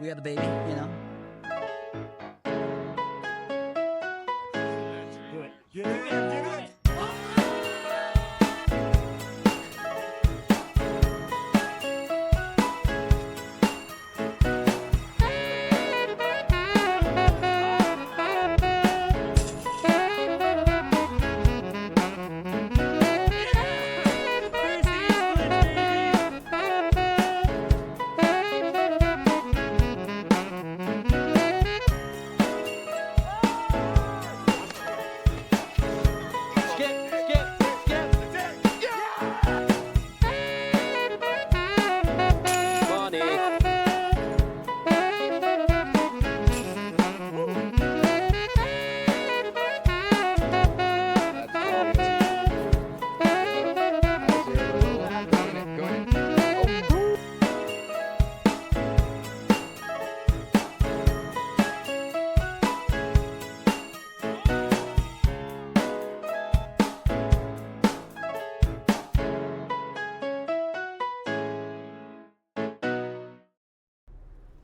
We got the baby, you know. Do it. Get in there, get in.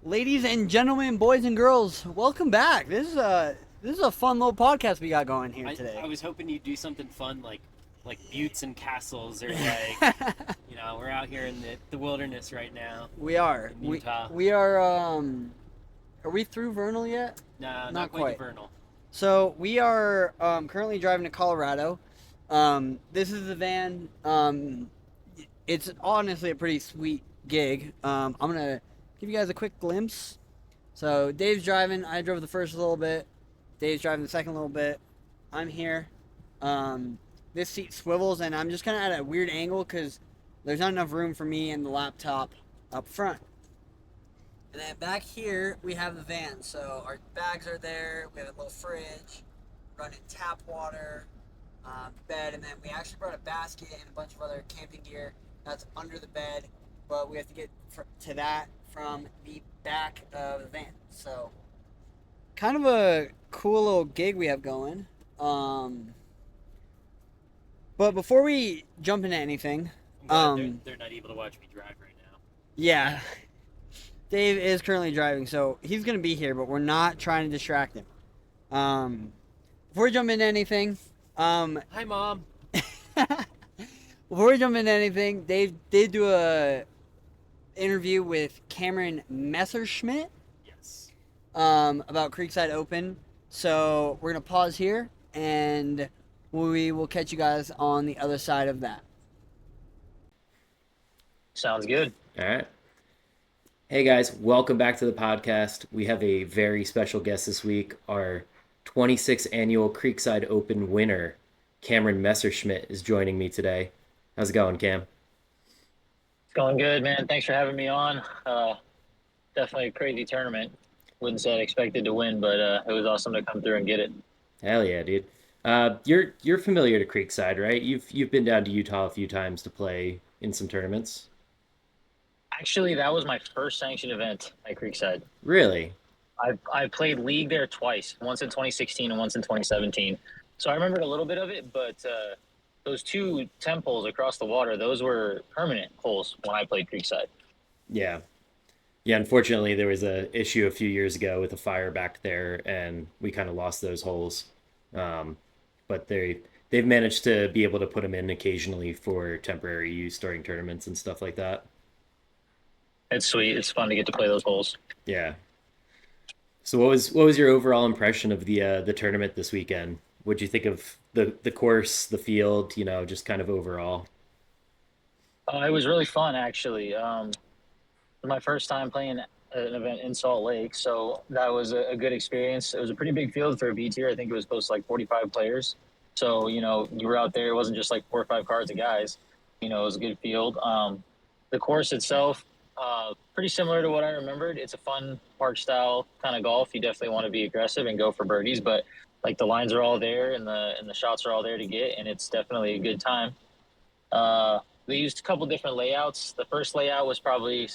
Ladies and gentlemen, boys and girls, welcome back. This is a fun little podcast we got going here today. I was hoping you'd do something fun like buttes and castles or like we're out here in the wilderness right now. We are. In Utah. We are. Are we through Vernal yet? Nah, not quite Vernal. So we are currently driving to Colorado. This is the van. It's honestly a pretty sweet gig. I'm gonna give you guys a quick glimpse. So Dave's driving. I drove the first little bit. Dave's driving the second little bit. I'm here. This seat swivels, and I'm just kind of at a weird angle because there's not enough room for me and the laptop up front. And then back here, we have the van. So our bags are there. We have a little fridge, running tap water, bed, and then we actually brought a basket and a bunch of other camping gear that's under the bed, but we have to get to that from the back of the van. So kind of a cool little gig we have going. But before we jump into anything, they're not able to watch me drive right now. Yeah, Dave is currently driving, so he's gonna be here, but we're not trying to distract him. Before we jump into anything, hi Mom. Before we jump into anything, Dave did do a interview with Cam Messerschmidt. Yes. About Creekside Open. So we're gonna pause here, and we will catch you guys on the other side of that. Sounds good. All right. Hey guys, welcome back to the podcast. We have a very special guest this week. Our 26th annual Creekside Open winner, Cam Messerschmidt, is joining me today. How's it going, Cam? It's going good, man. Thanks for having me on. Definitely a crazy tournament. Wouldn't say I expected to win, but it was awesome to come through and get it. Hell yeah, dude. You're familiar to Creekside, right? You've been down to Utah a few times to play in some tournaments. Actually, that was my first sanctioned event at Creekside. Really? I played league there twice, once in 2016 and once in 2017. So I remembered a little bit of it, but those two temples across the water, those were permanent holes when I played Creekside. Yeah. Yeah, unfortunately, there was a issue a few years ago with a fire back there, and we kind of lost those holes. But they've managed to be able to put them in occasionally for temporary use during tournaments and stuff like that. It's sweet. It's fun to get to play those holes. Yeah. So what was your overall impression of the tournament this weekend? What'd you think of the course, the field, just kind of overall? It was really fun, actually. My first time playing an event in Salt Lake, so that was a good experience. It was a pretty big field for a B tier. I think it was close to like 45 players. So, you were out there. It wasn't just like 4 or 5 cards of guys. It was a good field. The course itself, pretty similar to what I remembered. It's a fun park style kind of golf. You definitely want to be aggressive and go for birdies, but like the lines are all there and the shots are all there to get, and it's definitely a good time. They used a couple different layouts. The first layout was probably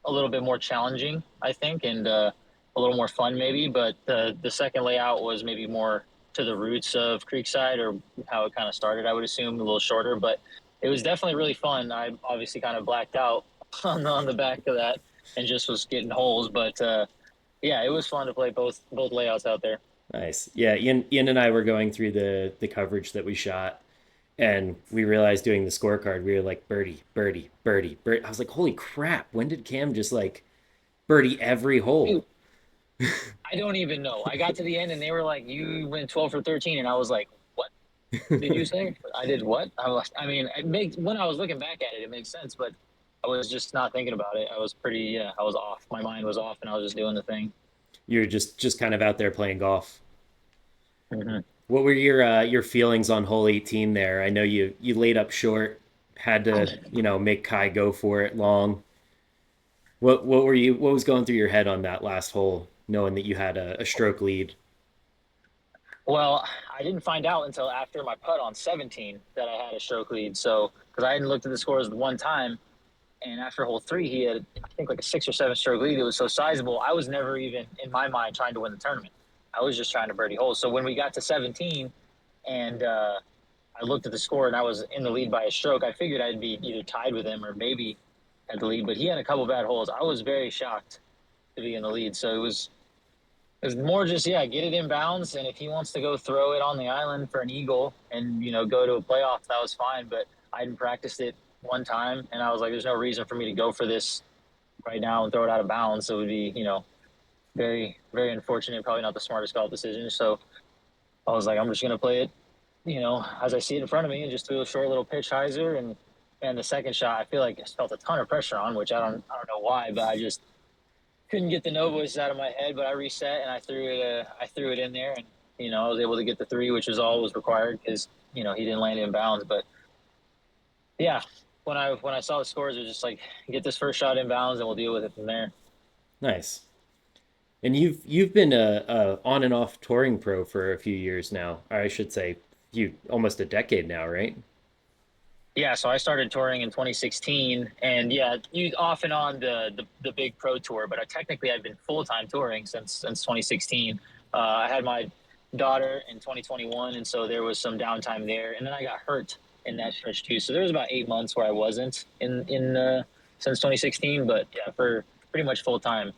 a little bit more challenging, I think, and a little more fun maybe, but the second layout was maybe more to the roots of Creekside, or how it kind of started, I would assume, a little shorter, but it was definitely really fun. I obviously kind of blacked out on the back of that, and just was getting holes. But yeah, it was fun to play both layouts out there. Nice. Yeah, Ian and I were going through the coverage that we shot, and we realized doing the scorecard, we were like birdie, birdie, birdie, birdie. I was like, holy crap! When did Cam just like birdie every hole? Dude, I don't even know. I got to the end and they were like, "You went 12 for 13," and I was like, "What did you say?" I did what? I mean, it makes when I was looking back at it, it makes sense, but I was just not thinking about it. I was pretty, yeah, I was off. My mind was off, and I was just doing the thing. You're just kind of out there playing golf. Hmm. What were your feelings on hole 18 there? I know you laid up short, had to, make Kai go for it long. What was going through your head on that last hole, knowing that you had a stroke lead? Well, I didn't find out until after my putt on 17 that I had a stroke lead. So, because I hadn't looked at the scores the one time, and after hole three, he had, I think, like a 6 or 7 stroke lead. It was so sizable. I was never even in my mind trying to win the tournament. I was just trying to birdie holes. So when we got to 17, and I looked at the score and I was in the lead by a stroke, I figured I'd be either tied with him or maybe at the lead. But he had a couple bad holes. I was very shocked to be in the lead. So it was more just, yeah, get it in bounds, and if he wants to go throw it on the island for an eagle and go to a playoff, that was fine. But I hadn't practiced it one time, and I was like, there's no reason for me to go for this right now and throw it out of bounds. So it would be very, very unfortunate, probably not the smartest golf decision. So I was like, I'm just gonna play it, as I see it in front of me, and just do a short little pitch hyzer. And the second shot, I feel like I felt a ton of pressure on, which I don't know why, but I just couldn't get the no voices out of my head. But I reset and I threw it in there, and I was able to get the three, which was all was required because he didn't land in bounds. But yeah, when I saw the scores, it was just like, get this first shot in bounds and we'll deal with it from there. Nice. And you've been a on and off touring pro for a few years now. Or I should say, you almost a decade now, right? Yeah, so I started touring in 2016, and yeah, you off and on the big pro tour, but technically I've been full time touring since 2016. I had my daughter in 2021, and so there was some downtime there, and then I got hurt in that stretch too. So there was about 8 months where I wasn't in since 2016, but yeah, for pretty much full time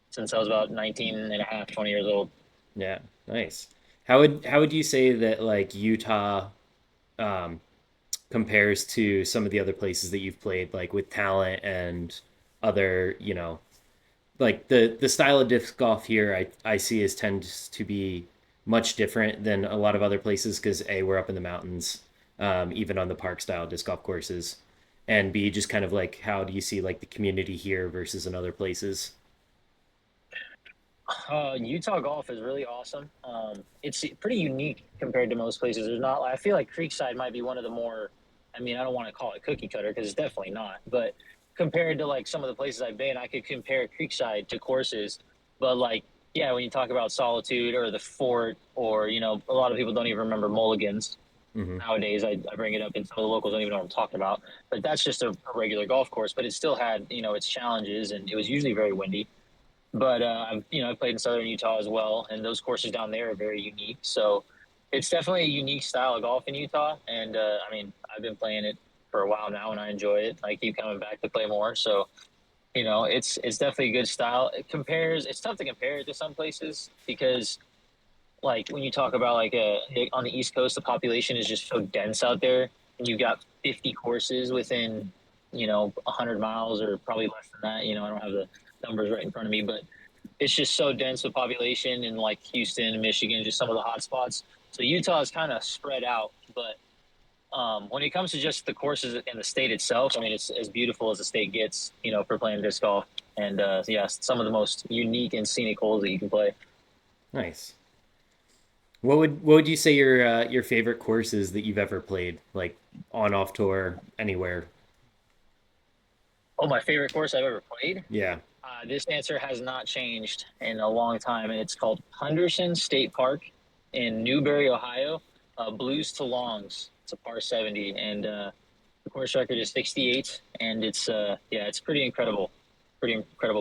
since I was about 19 and a half, 20 years old. Yeah, nice. How would you say that like Utah um, compares to some of the other places that you've played, like with talent and other, like the style of disc golf here, I see as tends to be much different than a lot of other places because A, we're up in the mountains, even on the park style disc golf courses, and B, just kind of like how do you see like the community here versus in other places? Utah golf is really awesome. It's pretty unique compared to most places. There's not. I feel like Creekside might be one of the more. I mean, I don't want to call it cookie cutter because it's definitely not. But compared to like some of the places I've been, I could compare Creekside to courses. But like, yeah, when you talk about Solitude or the Fort, or a lot of people don't even remember Mulligans Hmm. nowadays. I bring it up, and some of the locals don't even know what I'm talking about. But that's just a regular golf course. But it still had its challenges, and it was usually very windy. But I've played in southern Utah as well, and those courses down there are very unique. So it's definitely a unique style of golf in Utah. And I mean, I've been playing it for a while now, and I enjoy it. I keep coming back to play more. So it's definitely a good style. It compares. It's tough to compare it to some places because like when you talk about like on the East Coast, the population is just so dense out there, and you've got 50 courses within 100 miles or probably less than that. I don't have the numbers right in front of me, but it's just so dense with population in like Houston and Michigan, just some of the hot spots. So Utah is kind of spread out, but when it comes to just the courses in the state itself, I mean, it's as beautiful as the state gets, for playing disc golf. And yeah, some of the most unique and scenic holes that you can play. Nice. What would you say your favorite courses that you've ever played, like on off tour anywhere? Oh, my favorite course I've ever played. Yeah. This answer has not changed in a long time, and it's called Henderson State Park in Newberry, Ohio. Blues to longs. It's a par 70, and the course record is 68, and yeah, it's pretty incredible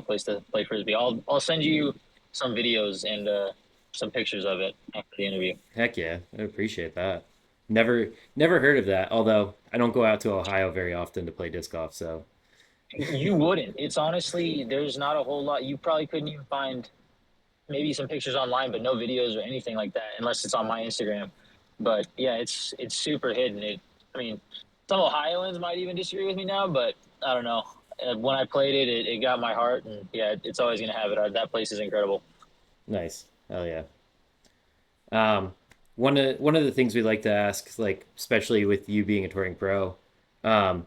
place to play frisbee. I'll send you some videos and some pictures of it after the interview. Heck yeah, I appreciate that. Never heard of that. Although I don't go out to Ohio very often to play disc golf, so You wouldn't. It's honestly, there's not a whole lot. You probably couldn't even find maybe some pictures online, but no videos or anything like that, unless it's on my Instagram. But yeah, it's super hidden. I mean, some Ohioans might even disagree with me now, but I don't know. When I played it, it got my heart, and yeah, it's always gonna have it. That place is incredible. Nice. Hell yeah. Um, one of the things we like to ask, like especially with you being a touring pro, um,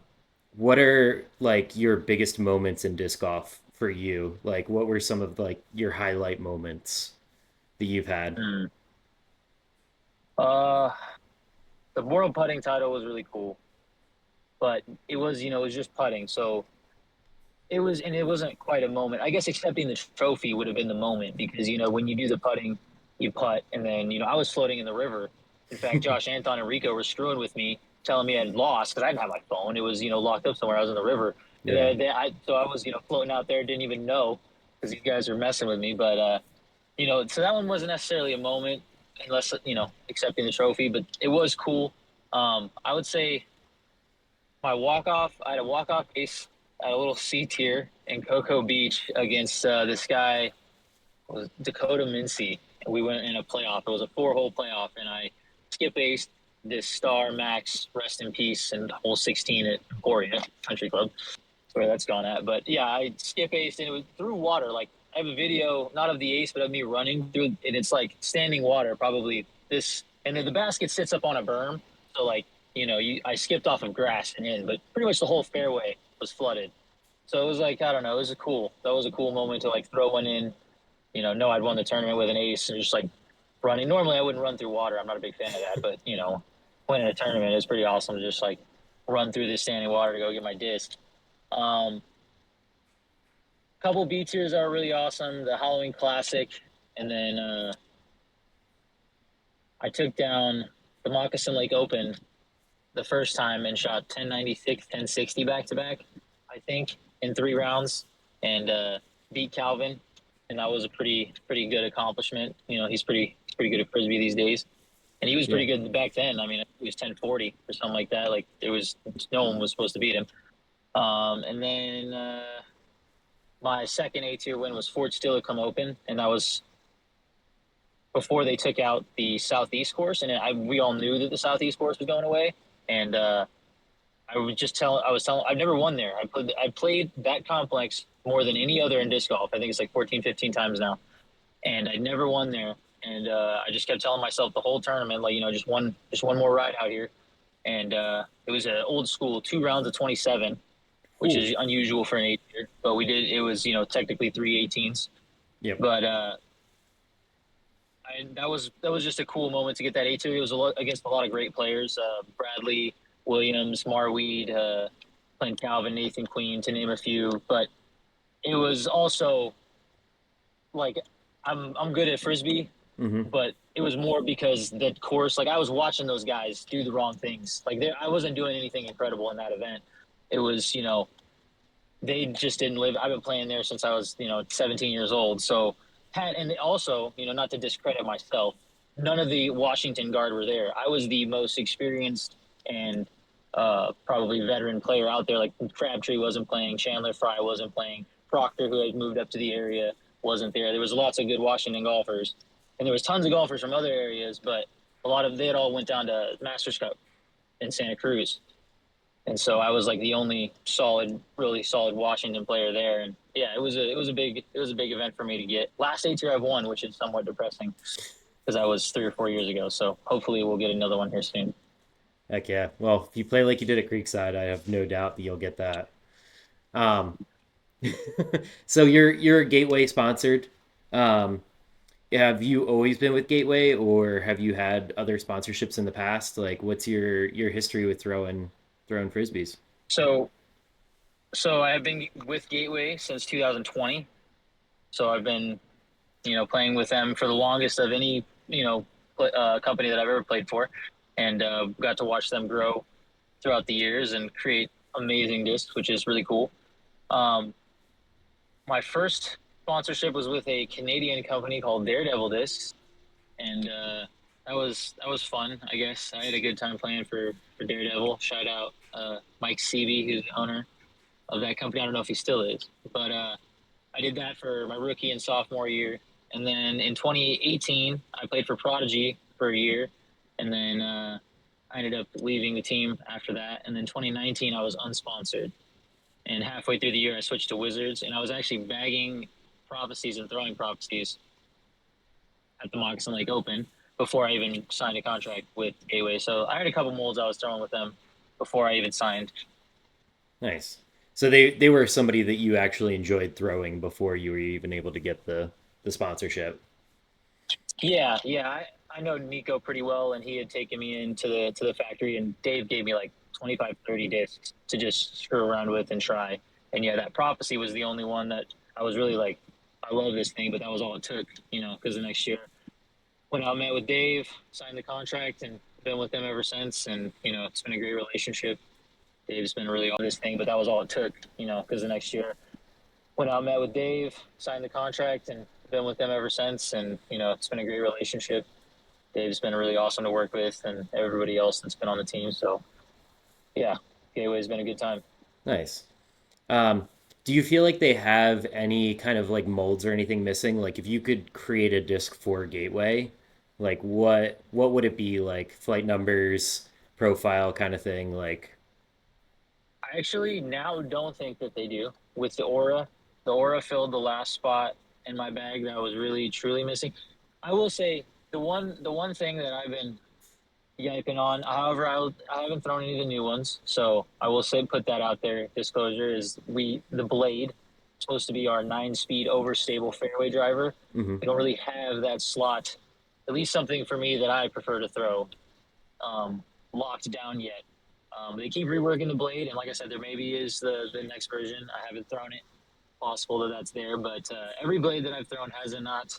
what are like your biggest moments in disc golf for you? Like, what were some of like your highlight moments that you've had? Mm. Uh, the world putting title was really cool, but it was it was just putting, so it wasn't quite a moment. I guess accepting the trophy would have been the moment because when you do the putting, you putt, and then I was floating in the river. In fact, Josh, Anton, and Rico were screwing with me, telling me I had lost because I didn't have my phone. It was locked up somewhere. I was in the river. Yeah. So I was floating out there, didn't even know because these guys were messing with me. But so that one wasn't necessarily a moment, unless accepting the trophy. But it was cool. I would say my walk off. I had a walk off ace at a little C tier in Cocoa Beach against this guy was Dakota Mincy. We went in a playoff. It was a 4-hole playoff, and I skip aced this star Max, rest in peace, and hole 16 at Emporia Country Club. That's where that's gone at. But yeah, I skip aced, and it was through water. Like I have a video, not of the ace, but of me running through, and it's like standing water, probably this, and then the basket sits up on a berm. So like I skipped off of grass and in, but pretty much the whole fairway was flooded. So it was like I don't know, it was a cool. That was a cool moment to like throw one in. Know I'd won the tournament with an ace and just like running. Normally I wouldn't run through water. I'm not a big fan of that, but winning a tournament is pretty awesome to just like run through this standing water to go get my disc. Um, Couple B tiers are really awesome. The Halloween Classic, and then I took down the Moccasin Lake Open the first time and shot 1096, 1060 back to back, I think, in 3 rounds, and beat Calvin, and that was a pretty good accomplishment. He's pretty good at frisbee these days, and he was Yeah. pretty good back then. I mean, he was 1040 or something like that. Like there was no one was supposed to beat him. And then my second A tier win was Fort Steilacoom Open, and that was before they took out the Southeast course, and we all knew that the Southeast course was going away, and I was telling, I've never won there. I played that complex more than any other in disc golf. I think it's like 14, 15 times now, and I never won there. And I just kept telling myself the whole tournament, like just one more ride out here. And it was an old school 2 rounds of 27, which Ooh. is unusual for an 8-year. But we did. It was technically 3 18s. Yep. But that was just a cool moment to get that 8-2. It was against a lot of great players: Bradley, Williams, Marweed, Clint Calvin, Nathan Queen, to name a few. But it was also like I'm good at frisbee, Mm-hmm. but it was more because the course. Like I was watching those guys do the wrong things. Like I wasn't doing anything incredible in that event. It was they just didn't live. I've been playing there since I was 17 years old. So and also not to discredit myself, none of the Washington guard were there. I was the most experienced and probably veteran player out there. Like Crabtree wasn't playing, Chandler Fry wasn't playing, Proctor, who had moved up to the area, wasn't there. There was lots of good Washington golfers, and there was tons of golfers from other areas, but they had all went down to Masters Cup in Santa Cruz. And so I was like the only really solid Washington player there. And yeah, it was a big event for me to get. Last 8 year I've won, which is somewhat depressing because that was 3 or 4 years ago. So hopefully we'll get another one here soon. Heck yeah. Well, if you play like you did at Creekside, I have no doubt that you'll get that. Um, so you're Gateway sponsored. Um, have you always been with Gateway, or have you had other sponsorships in the past? Like, what's your history with throwing frisbees? So I have been with Gateway since 2020. So I've been playing with them for the longest of any company that I've ever played for, and got to watch them grow throughout the years and create amazing discs, which is really cool. Um, my first sponsorship was with a Canadian company called Daredevil Discs, and that was fun. I guess I had a good time playing for Daredevil. Shout out Mike Seavey, who's the owner. of that company. I don't know if he still is, but I did that for my rookie and sophomore year. And then in 2018, I played for Prodigy for a year. And then I ended up leaving the team after that. And then 2019, I was unsponsored. And halfway through the year, I switched to Wizards. And I was actually bagging prophecies and throwing prophecies at the Moccasin Lake Open before I even signed a contract with Gateway. So I had a couple molds I was throwing with them before I even signed. Nice. So they were somebody that you actually enjoyed throwing before you were even able to get the sponsorship. Yeah. I know Nico pretty well, and he had taken me into the factory, and Dave gave me like 25, 30 discs to just screw around with and try. And yeah, that prophecy was the only one that I was really like, I love this thing, but that was all it took, because the next year went out, met with Dave, signed the contract, and been with them ever since. And it's been a great relationship. Dave's been really all this thing, but that was all it took, because the next year went out, met with Dave, signed the contract, and been with them ever since. And it's been a great relationship. Dave's been really awesome to work with, and everybody else that's been on the team. So yeah, Gateway's been a good time. Nice. Um, do you feel like they have any kind of like molds or anything missing? Like if you could create a disc for Gateway, like what would it be like? Flight numbers, profile kind of thing, like I actually now don't think that they do with the Aura. The Aura filled the last spot in my bag that I was really truly missing. I will say the one thing that I've been yiping on. However, I haven't thrown any of the new ones, so I will say put that out there. Disclosure is the blade supposed to be our 9-speed overstable fairway driver. hmm We don't really have that slot, at least something for me that I prefer to throw, locked down yet. They keep reworking the blade, and like I said, there maybe is the next version. I haven't thrown it. Possible that that's there, but every blade that I've thrown has not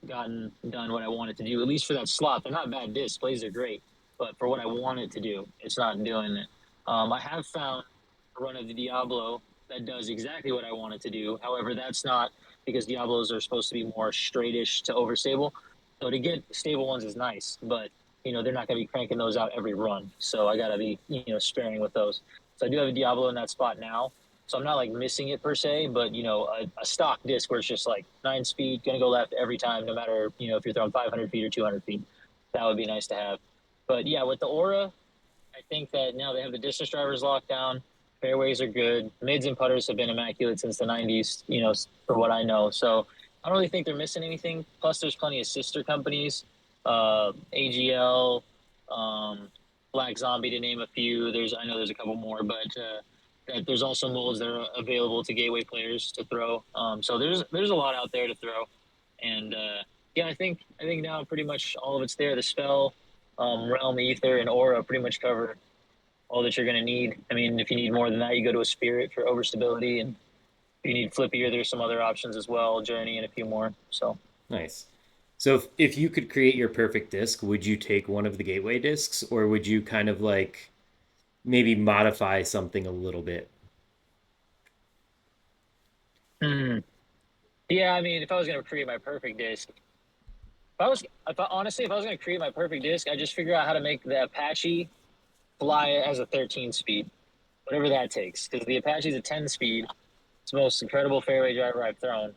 gotten done what I want it to do. At least for that slot, they're not bad discs. Plays are great, but for what I want it to do, it's not doing it. I have found a run of the Diablo that does exactly what I want it to do. However, that's not because Diablos are supposed to be more straightish to overstable. So to get stable ones is nice, but they're not going to be cranking those out every run. So I got to be sparing with those. So I do have a Diablo in that spot now. So I'm not like missing it per se, but a stock disc where it's just like 9-speed, gonna go left every time, no matter if you're throwing 500 feet or 200 feet. That would be nice to have. But yeah, with the Aura, I think that now they have the distance drivers locked down. Fairways are good. Mids and putters have been immaculate since the 90s, for what I know. So I don't really think they're missing anything. Plus, there's plenty of sister companies, AGL, Black Zombie to name a few. I know there's a couple more, but that there's also molds that are available to Gateway players to throw. So there's a lot out there to throw, and yeah, I think now pretty much all of it's there. The spell, realm, ether, and aura pretty much cover all that you're going to need. I mean, if you need more than that, you go to a spirit for overstability, and if you need flippier, there's some other options as well, journey, and a few more. So nice. So if you could create your perfect disc, would you take one of the gateway discs or would you kind of like maybe modify something a little bit? hmm. Yeah, I mean, if I was going to create my perfect disc, honestly, if I was going to create my perfect disc, I just figure out how to make the Apache fly as a 13 speed, whatever that takes. Because the Apache's a 10 speed. It's the most incredible fairway driver I've thrown,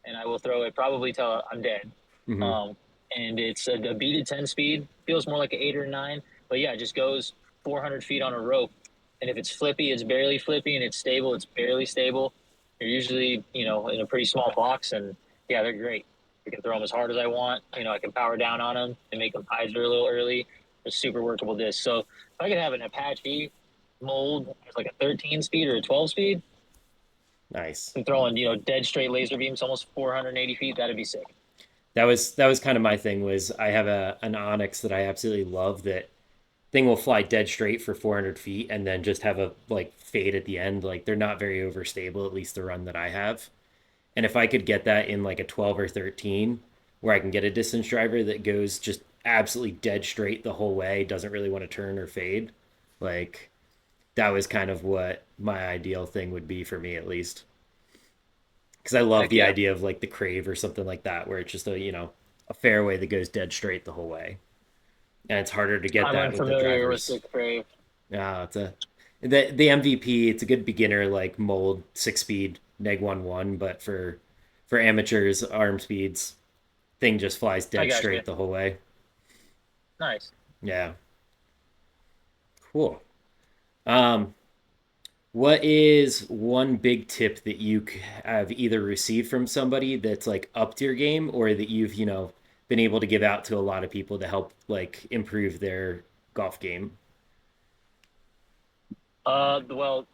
and I will throw it probably till I'm dead. hmm Um, and it's a beaded 10 speed. Feels more like an 8 or 9, but yeah, it just goes 400 feet on a rope. And if it's flippy, it's barely flippy, and it's stable, it's barely stable. They're usually, in a pretty small box, and yeah, they're great. I can throw them as hard as I want. I can power down on them and make them hyzer a little early. They're super workable discs. So if I could have an Apache mold as like a 13 speed or a 12 speed, Nice. and throwing, dead straight laser beams almost 480 feet, that'd be sick. That was kind of my thing was I have an Onyx that I absolutely love that thing will fly dead straight for 400 feet and then just have a like fade at the end. Like they're not very overstable, at least the run that I have. And if I could get that in like a 12 or 13, where I can get a distance driver that goes just absolutely dead straight the whole way, doesn't really want to turn or fade, like that was kind of what my ideal thing would be for me, at least. Because I love Heck the yeah. idea of like the Crave or something like that, where it's just a fairway that goes dead straight the whole way, and it's harder to get I'm that with the unfamiliar with drivers. the Crave. Yeah, The MVP, it's a good beginner like mold 6 speed neg 1 1, but for amateurs, arm speeds, thing just flies I dead got you. straight the whole way. Nice. Yeah, cool. Um, what is one big tip that you have either received from somebody that's like upped your game, or that you've been able to give out to a lot of people to help like improve their golf game? Well,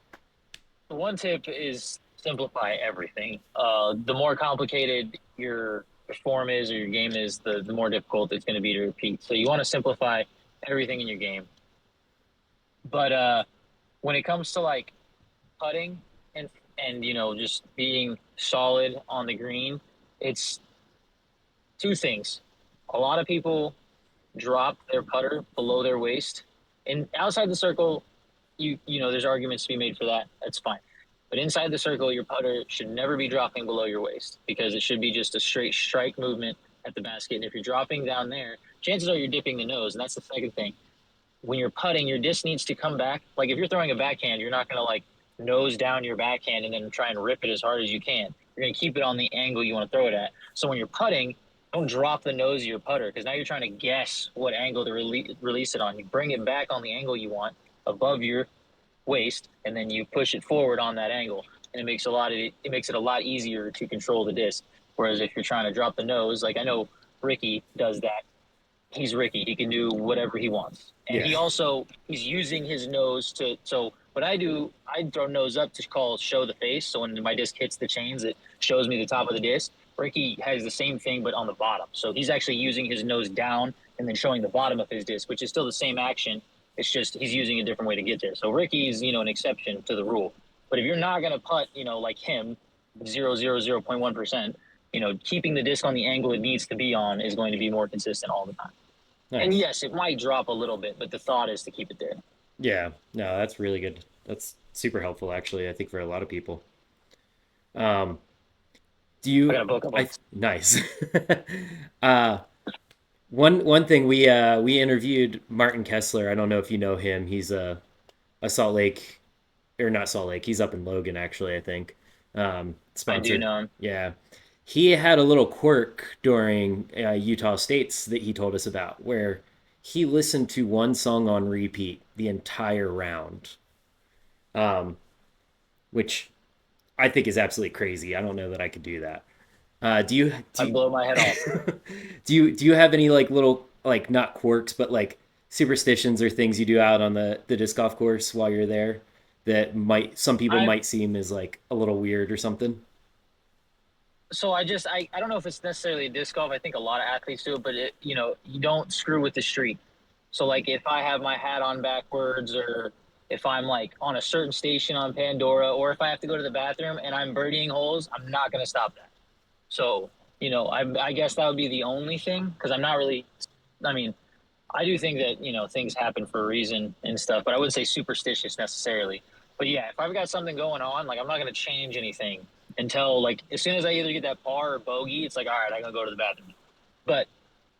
the one tip is simplify everything. The more complicated your form is or your game is, the more difficult it's going to be to repeat. So you want to simplify everything in your game. But when it comes to like putting and just being solid on the green, it's two things. A lot of people drop their putter below their waist, and outside the circle, there's arguments to be made for that. That's fine. But inside the circle, your putter should never be dropping below your waist because it should be just a straight strike movement at the basket. And if you're dropping down there, chances are you're dipping the nose. And that's the second thing. When you're putting, your disc needs to come back. Like if you're throwing a backhand, you're not going to like nose down your backhand and then try and rip it as hard as you can. You're going to keep it on the angle you want to throw it at. So when you're putting, don't drop the nose of your putter because now you're trying to guess what angle to release it on. You bring it back on the angle you want above your waist, and then you push it forward on that angle, and it makes it a lot easier to control the disc. Whereas if you're trying to drop the nose, like I know Ricky does that. He's Ricky. He can do whatever he wants, and Yeah, he's using his nose to. So what I do, I throw nose up to show the face. So when my disc hits the chains, it shows me the top of the disc. Ricky has the same thing, but on the bottom. So he's actually using his nose down and then showing the bottom of his disc, which is still the same action. It's just he's using a different way to get there. So Ricky's, an exception to the rule. But if you're not gonna putt, like him, 0.1%, keeping the disc on the angle it needs to be on is going to be more consistent all the time. And nice. yes, it might drop a little bit, but the thought is to keep it there. Yeah, no, that's really good. That's super helpful, actually. I think for a lot of people. Um, do I got you? a book I about. nice. uh, one thing we interviewed Martin Kessler. I don't know if you know him. He's a Salt Lake, or not Salt Lake. He's up in Logan, actually. I think. I do Sponsored. know him. Yeah, he had a little quirk during Utah States that he told us about, where he listened to one song on repeat the entire round, um, which I think is absolutely crazy. I don't know that I could do that. Do you do I you, blow my head off. do you have any like little like not quirks but like superstitions or things you do out on the disc golf course while you're there that might some people I might seem as like a little weird or something? I don't know if it's necessarily disc golf. I think a lot of athletes do it, but you don't screw with the streak. So like if I have my hat on backwards, or if I'm like on a certain station on Pandora, or if I have to go to the bathroom and I'm birdieing holes, I'm not going to stop that. So, I guess that would be the only thing because I'm not really, I mean, I do think that, things happen for a reason and stuff, but I wouldn't say superstitious necessarily. But yeah, if I've got something going on, like I'm not going to change anything until like as soon as I either get that par or bogey, it's like, all right, I'm going to go to the bathroom. But,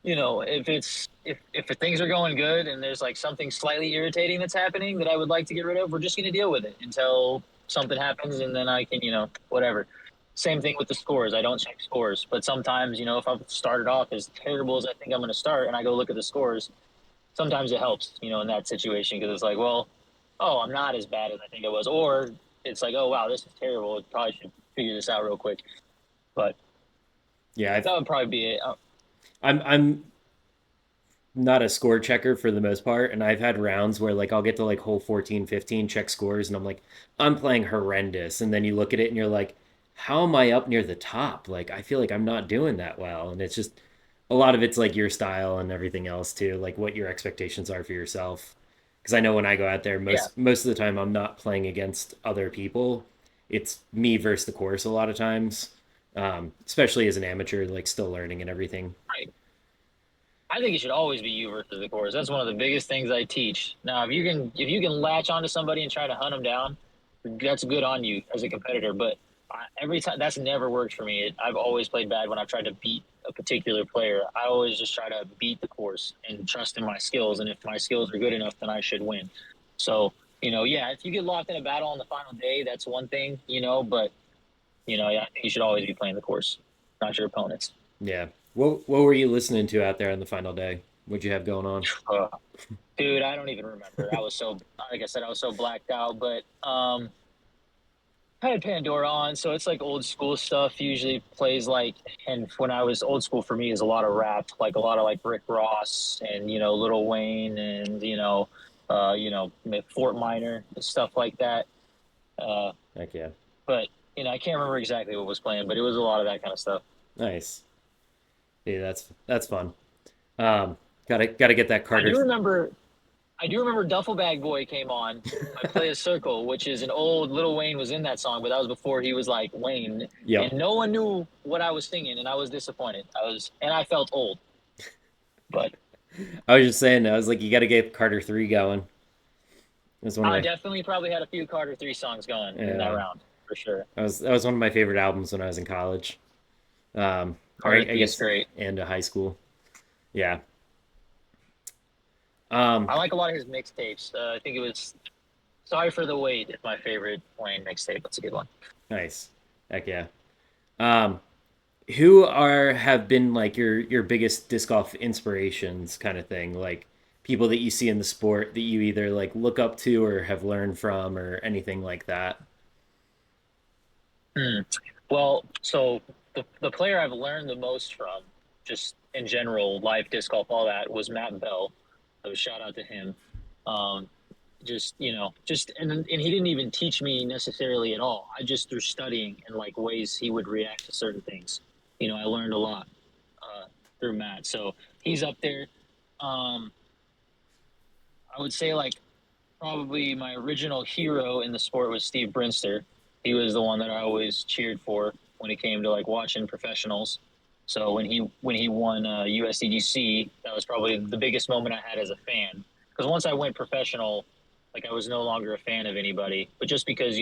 if things are going good and there's like something slightly irritating that's happening that I would like to get rid of, we're just going to deal with it until something happens and then I can, whatever. Same thing with the scores. I don't check scores, but sometimes, if I've started off as terrible as I think I'm going to start and I go look at the scores, sometimes it helps, in that situation because it's like, well, oh, I'm not as bad as I think I was, or it's like, oh wow, this is terrible. I probably should figure this out real quick. But Yeah, that would probably be it. I'm not a score checker for the most part, and I've had rounds where like I'll get to like hole 14, 15, check scores, and I'm like, I'm playing horrendous. And then you look at it and you're like, how am I up near the top? Like I feel like I'm not doing that well. And it's just a lot of it's like your style and everything else too, like what your expectations are for yourself. Because I know when I go out there, Yeah, most of the time I'm not playing against other people. It's me versus the course a lot of times, especially as an amateur, like still learning and everything. right. I think it should always be you versus the course. That's one of the biggest things I teach. Now, if you can latch onto somebody and try to hunt them down, that's good on you as a competitor. But every time that's never worked for me. I've always played bad when I've tried to beat a particular player. I always just try to beat the course and trust in my skills. And if my skills are good enough, then I should win. So, Yeah, if you get locked in a battle on the final day, that's one thing, but yeah, I think you should always be playing the course, not your opponents. Yeah. What were you listening to out there on the final day? What'd you have going on? Uh, Dude, I don't even remember. Like I said, I was so blacked out, but I had Pandora on, so it's like old school stuff. Usually plays like, and when I was old school for me is a lot of rap, like a lot of like Rick Ross and Lil Wayne and Fort Minor stuff like that. Uh, Heck yeah. but I can't remember exactly what was playing, but it was a lot of that kind of stuff. Nice. Yeah, that's fun. Um, gotta get that I Carter. do remember Duffel Bag Boy came on. I Play a Circle, which is an old Lil Wayne was in that song, but that was before he was like Wayne, Yep. and no one knew what I was singing, and I was disappointed. And I felt old, but I was just saying, I was like, you got to get Carter 3 going. That's one of I my definitely probably had a few Carter 3 songs going in that yeah. round for sure. That was one of my favorite albums when I was in college. Or Carter I 3 is guess great. and high school. Yeah. I like a lot of his mixtapes. I think it was Sorry for the Wait is my favorite Wayne mixtape. That's a good one. Nice. Heck yeah. Um, who have been like your biggest disc golf inspirations kind of thing? Like people that you see in the sport that you either like look up to or have learned from or anything like that. Hmm. Well, so the player I've learned the most from, just in general, live disc golf, all that, was Matt Bell. So shout out to him. Um, and he didn't even teach me necessarily at all. I just through studying and like ways he would react to certain things. I learned a lot through Matt. So he's up there. Um, I would say like probably my original hero in the sport was Steve Brinster. He was the one that I always cheered for when it came to like watching professionals. So when he won USDGC, that was probably the biggest moment I had as a fan. Because once I went professional, like I was no longer a fan of anybody. But just because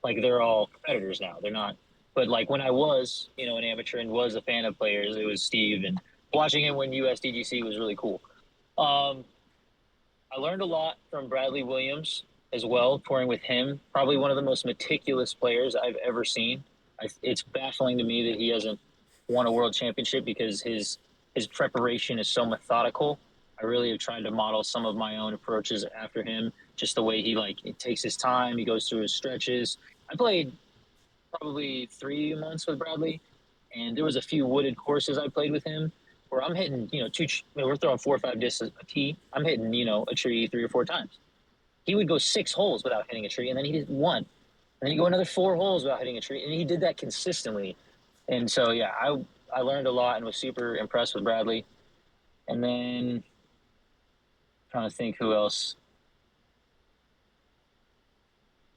like they're all competitors now, they're not. But like when I was an amateur and was a fan of players, it was Steve, and watching him win USDGC was really cool. Um, I learned a lot from Bradley Williams as well, touring with him. Probably one of the most meticulous players I've ever seen. It's baffling to me that he hasn't won a world championship because his preparation is so methodical. I really have tried to model some of my own approaches after him. Just the way he takes his time, he goes through his stretches. I played probably 3 months with Bradley, and there was a few wooded courses I played with him where I'm hitting, we're throwing 4 or 5 discs a tee. I'm hitting, a tree 3 or 4 times. He would go 6 holes without hitting a tree, and then he did one. And then he'd go another 4 holes without hitting a tree, and he did that consistently. And so, yeah, I learned a lot and was super impressed with Bradley. And then, trying to think who else.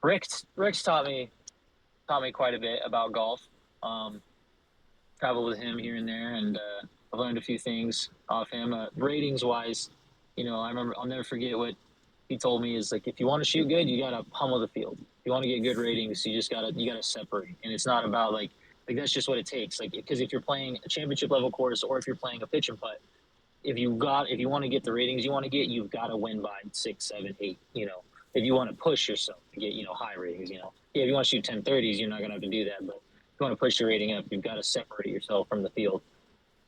Rick's taught me quite a bit about golf. Traveled with him here and there, and I've learned a few things off him. Ratings wise, I remember I'll never forget what he told me is like if you want to shoot good, you gotta pummel the field. If you want to get good ratings, you gotta separate, and it's not about like that's just what it takes. Like because if you're playing a championship level course or if you're playing a pitch and putt, if you want to get the ratings you want to get, you've got to win by 6, 7, 8. If you want to push yourself to get high ratings, yeah, if you want to shoot 1030s, you're not gonna have to do that, but if you want to push your rating up, you've got to separate yourself from the field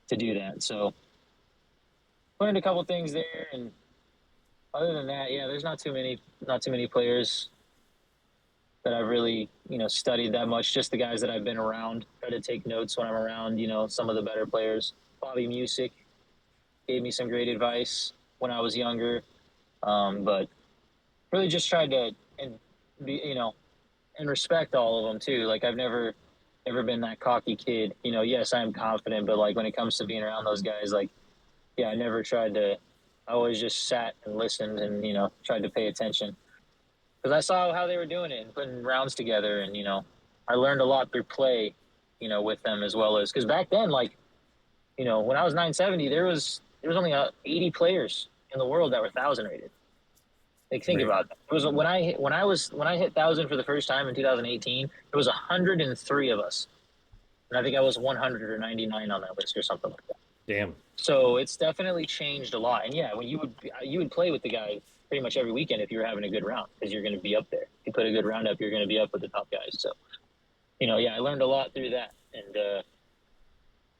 to do that. So learned a couple things there, and other than that, yeah, there's not too many players that I've really studied that much. Just the guys that I've been around. Try to take notes when I'm around some of the better players. Bobby Music gave me some great advice when I was younger, but really just tried to and be and respect all of them too. Like I've never been that cocky kid. Yes, I'm confident, but like when it comes to being around those guys, like yeah, I never tried to. I always just sat and listened and tried to pay attention because I saw how they were doing it and putting rounds together, and I learned a lot through play, with them as well as because back then, like when I was 970, there was only 80 players in the world that were 1,000 rated. Like think Right. about that. It was when I hit 1,000 for the first time in 2018. There was 103 of us, and I think I was 199 on that list or something like that. Damn. So it's definitely changed a lot. And yeah, when you would play with the guy pretty much every weekend if you're having a good round, because you're going to be up there. If you put a good round up, you're going to be up with the top guys. So, I learned a lot through that. And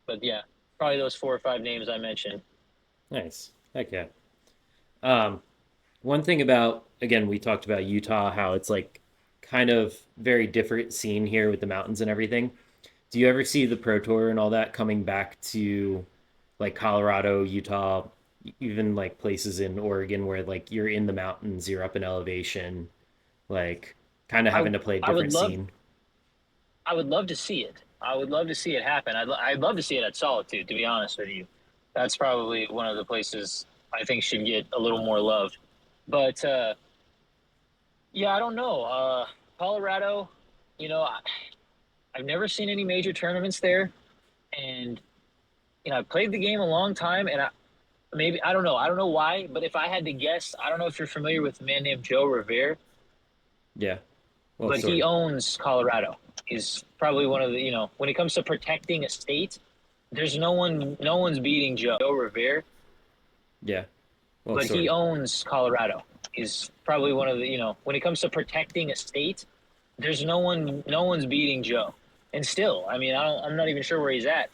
but yeah, probably those 4 or 5 names I mentioned. Nice. Heck yeah. One thing about, again, we talked about Utah, how it's like kind of very different scene here with the mountains and everything. Do you ever see the Pro Tour and all that coming back to like Colorado, Utah, even like places in Oregon where like you're in the mountains, you're up in elevation, like kind of I having to play a I would different love scene? I would love to see it. I would love to see it happen. I'd love to see it at Solitude, to be honest with you. That's probably one of the places I think should get a little more love. But yeah, I don't know. Colorado, you know, I, I've never seen any major tournaments there, and I've played the game a long time, and maybe I don't know. I don't know why, but if I had to guess, I don't know if you're familiar with a man named Joe Revere, Yeah. Well, but sort he of. owns Colorado. He's probably one of the when it comes to protecting a state, there's no one's beating Joe Revere, Yeah. Well, but sort he of. owns Colorado. He's probably one of the when it comes to protecting a state, there's no one's beating Joe. And still, I mean, I'm not even sure where he's at,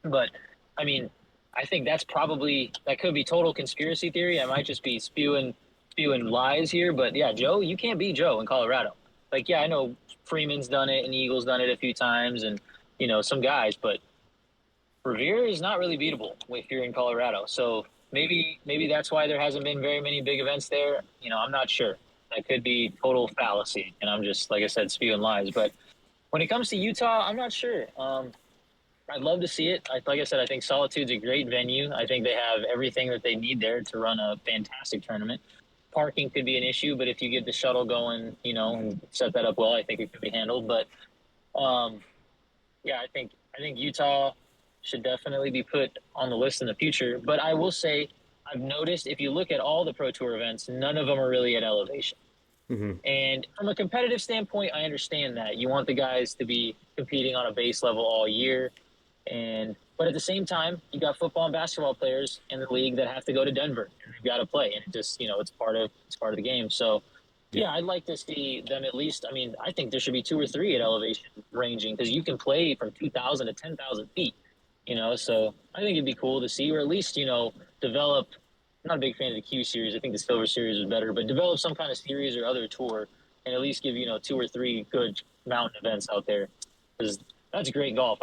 but I mean, I think that could be total conspiracy theory. I might just be spewing lies here, but yeah, Joe, you can't beat Joe in Colorado. Like, yeah, I know Freeman's done it and Eagle's done it a few times, and some guys, but Revere is not really beatable if you're in Colorado. So maybe that's why there hasn't been very many big events there. I'm not sure. That could be total fallacy, and I'm just, like I said, spewing lies. But when it comes to Utah, I'm not sure. I'd love to see it. Like I said, I think Solitude's a great venue. I think they have everything that they need there to run a fantastic tournament. Parking could be an issue, but if you get the shuttle going, and set that up well, I think it could be handled. But yeah, I think Utah should definitely be put on the list in the future. But I will say, I've noticed if you look at all the Pro Tour events, none of them are really at elevation. Hmm. And from a competitive standpoint, I understand that you want the guys to be competing on a base level all year. But at the same time, you got football and basketball players in the league that have to go to Denver and they've got to play, and it just it's part of the game. So Yeah. yeah, I'd like to see them at least. I mean, I think there should be 2 or 3 at elevation ranging, because you can play from 2,000 to 10,000 feet. So I think it'd be cool to see, or at least develop. I'm not a big fan of the Q series. I think the Silver series is better, but develop some kind of series or other tour, and at least give 2 or 3 good mountain events out there, because that's great golf.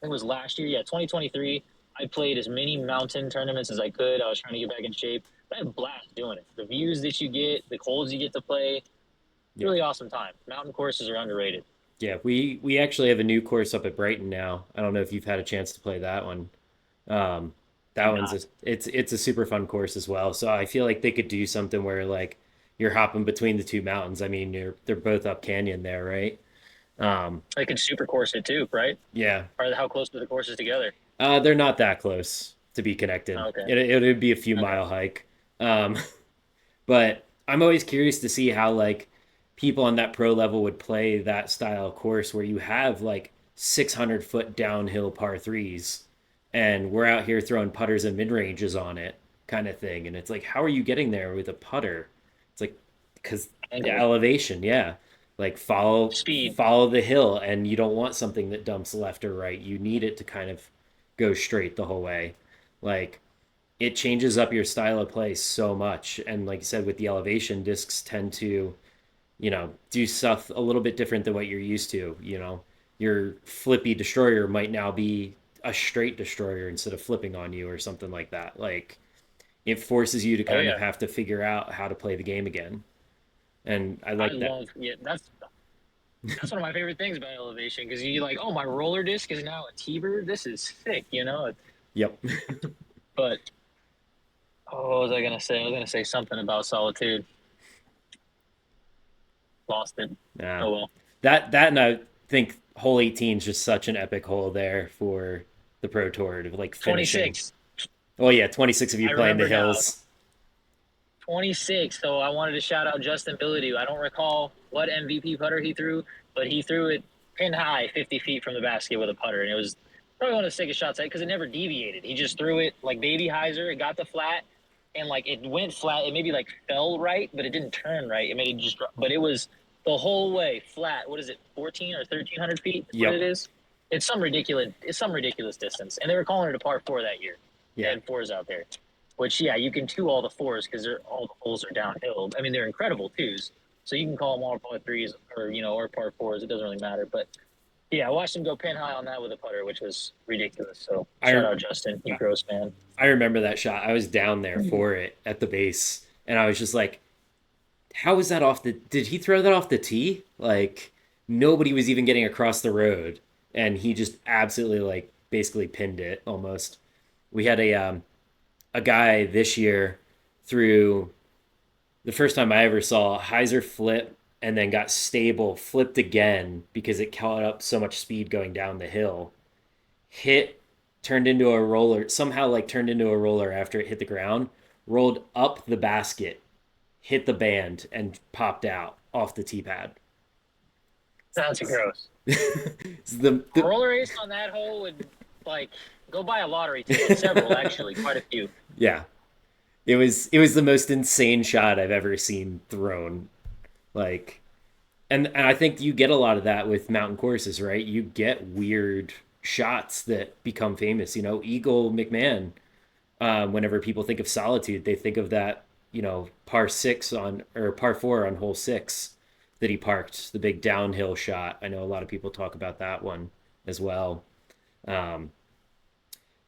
It was last year, yeah, 2023. I played as many mountain tournaments as I could. I was trying to get back in shape. I had a blast doing it. The views that you get, the holes you get to play, Yeah. really awesome time. Mountain courses are underrated. Yeah. We actually have a new course up at Brighton now. I don't know if you've had a chance to play that one. Um, that I'm one's not. it's a super fun course as well. So I feel like they could do something where like you're hopping between the two mountains. I mean, they're both up canyon there, right? Um, They could super course it too, right? yeah. Or how close are the courses together? They're not that close to be connected. Okay. It would be a few Okay. mile hike. Um, but I'm always curious to see how like people on that pro level would play that style of course where you have like 600-foot downhill par threes, and we're out here throwing putters and mid ranges on it, kind of thing. And it's like, how are you getting there with a putter? It's like because the Angle. elevation, yeah. Like Speed. follow the hill, and you don't want something that dumps left or right. You need it to kind of go straight the whole way. Like it changes up your style of play so much. And like you said, with the elevation, discs tend to, do stuff a little bit different than what you're used to. Your flippy destroyer might now be a straight destroyer instead of flipping on you or something like that. Like it forces you to Oh kind of yeah. have to figure out how to play the game again. And I I like that. love, yeah, that's one of my favorite things about elevation, because you like, oh, my roller disc is now a T-bird. This is sick. Yep. But what was I gonna say? I was gonna say something about Solitude. Lost it. Yeah. Oh well. That and I think hole 18 is just such an epic hole there for the pro tour to like finishing. 26. Oh yeah, 26 of you I playing the remember now. hills. 26. So I wanted to shout out Justin Billady. I don't recall what MVP putter he threw, but he threw it pin high, 50 feet from the basket with a putter, and it was probably one of the sickest shots because it never deviated. He just threw it like baby hyzer. It got the flat, and like it went flat. It maybe like fell right, but it didn't turn right. It made it just, but it was the whole way flat. What is it, 14 or 1,300 feet? Is Yep. what it is. It's some ridiculous distance, and they were calling it a par 4 that year. They Yeah. had fours out there, which you can two all the fours because all the holes are downhill. I mean, they're incredible twos, so you can call them all par 3s or par 4s. It doesn't really matter, but. Yeah, I watched him go pin high on that with a putter, which was ridiculous. So shout out Justin, you gross man. I remember that shot. I was down there for it at the base, and I was just like, how was that off the... Did he throw that off the tee? Like, nobody was even getting across the road, and he just absolutely, like, basically pinned it almost. We had a guy this year through... The first time I ever saw Heiser flip and then got stable, flipped again because it caught up so much speed going down the hill. Turned into a roller, somehow like turned into a roller after it hit the ground, rolled up the basket, hit the band, and popped out off the tee pad. Sounds gross. the roller ace on that hole would like go buy a lottery ticket. Several actually, quite a few. Yeah. It was the most insane shot I've ever seen thrown. Like, and I think you get a lot of that with mountain courses, right? You get weird shots that become famous. You know, Eagle McMahon, whenever people think of Solitude, they think of that, you know, par 4 on hole 6 that he parked, the big downhill shot. I know a lot of people talk about that one as well.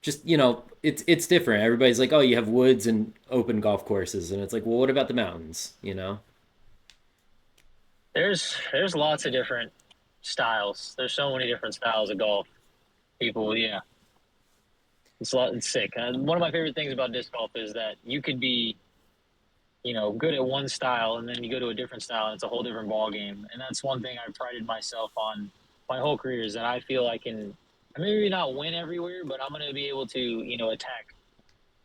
Just, you know, it's different. Everybody's like, oh, you have woods and open golf courses, and it's like, well, what about the mountains, you know? There's lots of different styles. There's so many different styles of golf. People, yeah. It's sick. One of my favorite things about disc golf is that you could be, you know, good at one style, and then you go to a different style, and it's a whole different ball game. And that's one thing I've prided myself on my whole career is that I feel I can maybe not win everywhere, but I'm going to be able to, you know, attack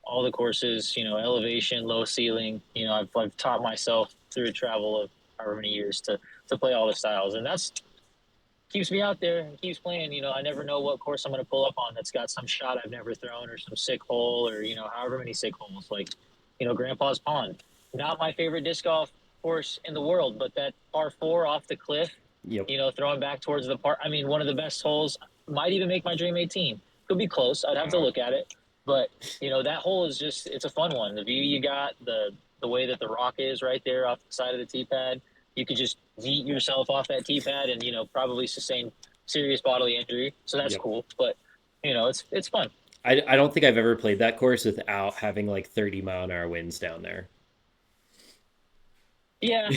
all the courses, you know, elevation, low ceiling. You know, I've taught myself through a travel of however many years to play all the styles. And that's keeps me out there and keeps playing. You know, I never know what course I'm going to pull up on that's got some shot I've never thrown or some sick hole or, you know, however many sick holes. Like, you know, Grandpa's Pond. Not my favorite disc golf course in the world, but that par 4 off the cliff, Yep. you know, throwing back towards the par. I mean, one of the best holes. Might even make my Dream 18. Could be close. I'd have to look at it. But, you know, that hole is just, it's a fun one. The view you got, the way that the rock is right there off the side of the tee pad, you could just yeet yourself off that tee pad and, you know, probably sustain serious bodily injury. So that's cool. But, you know, it's fun. I don't think I've ever played that course without having like 30-mile-an-hour winds down there. Yeah,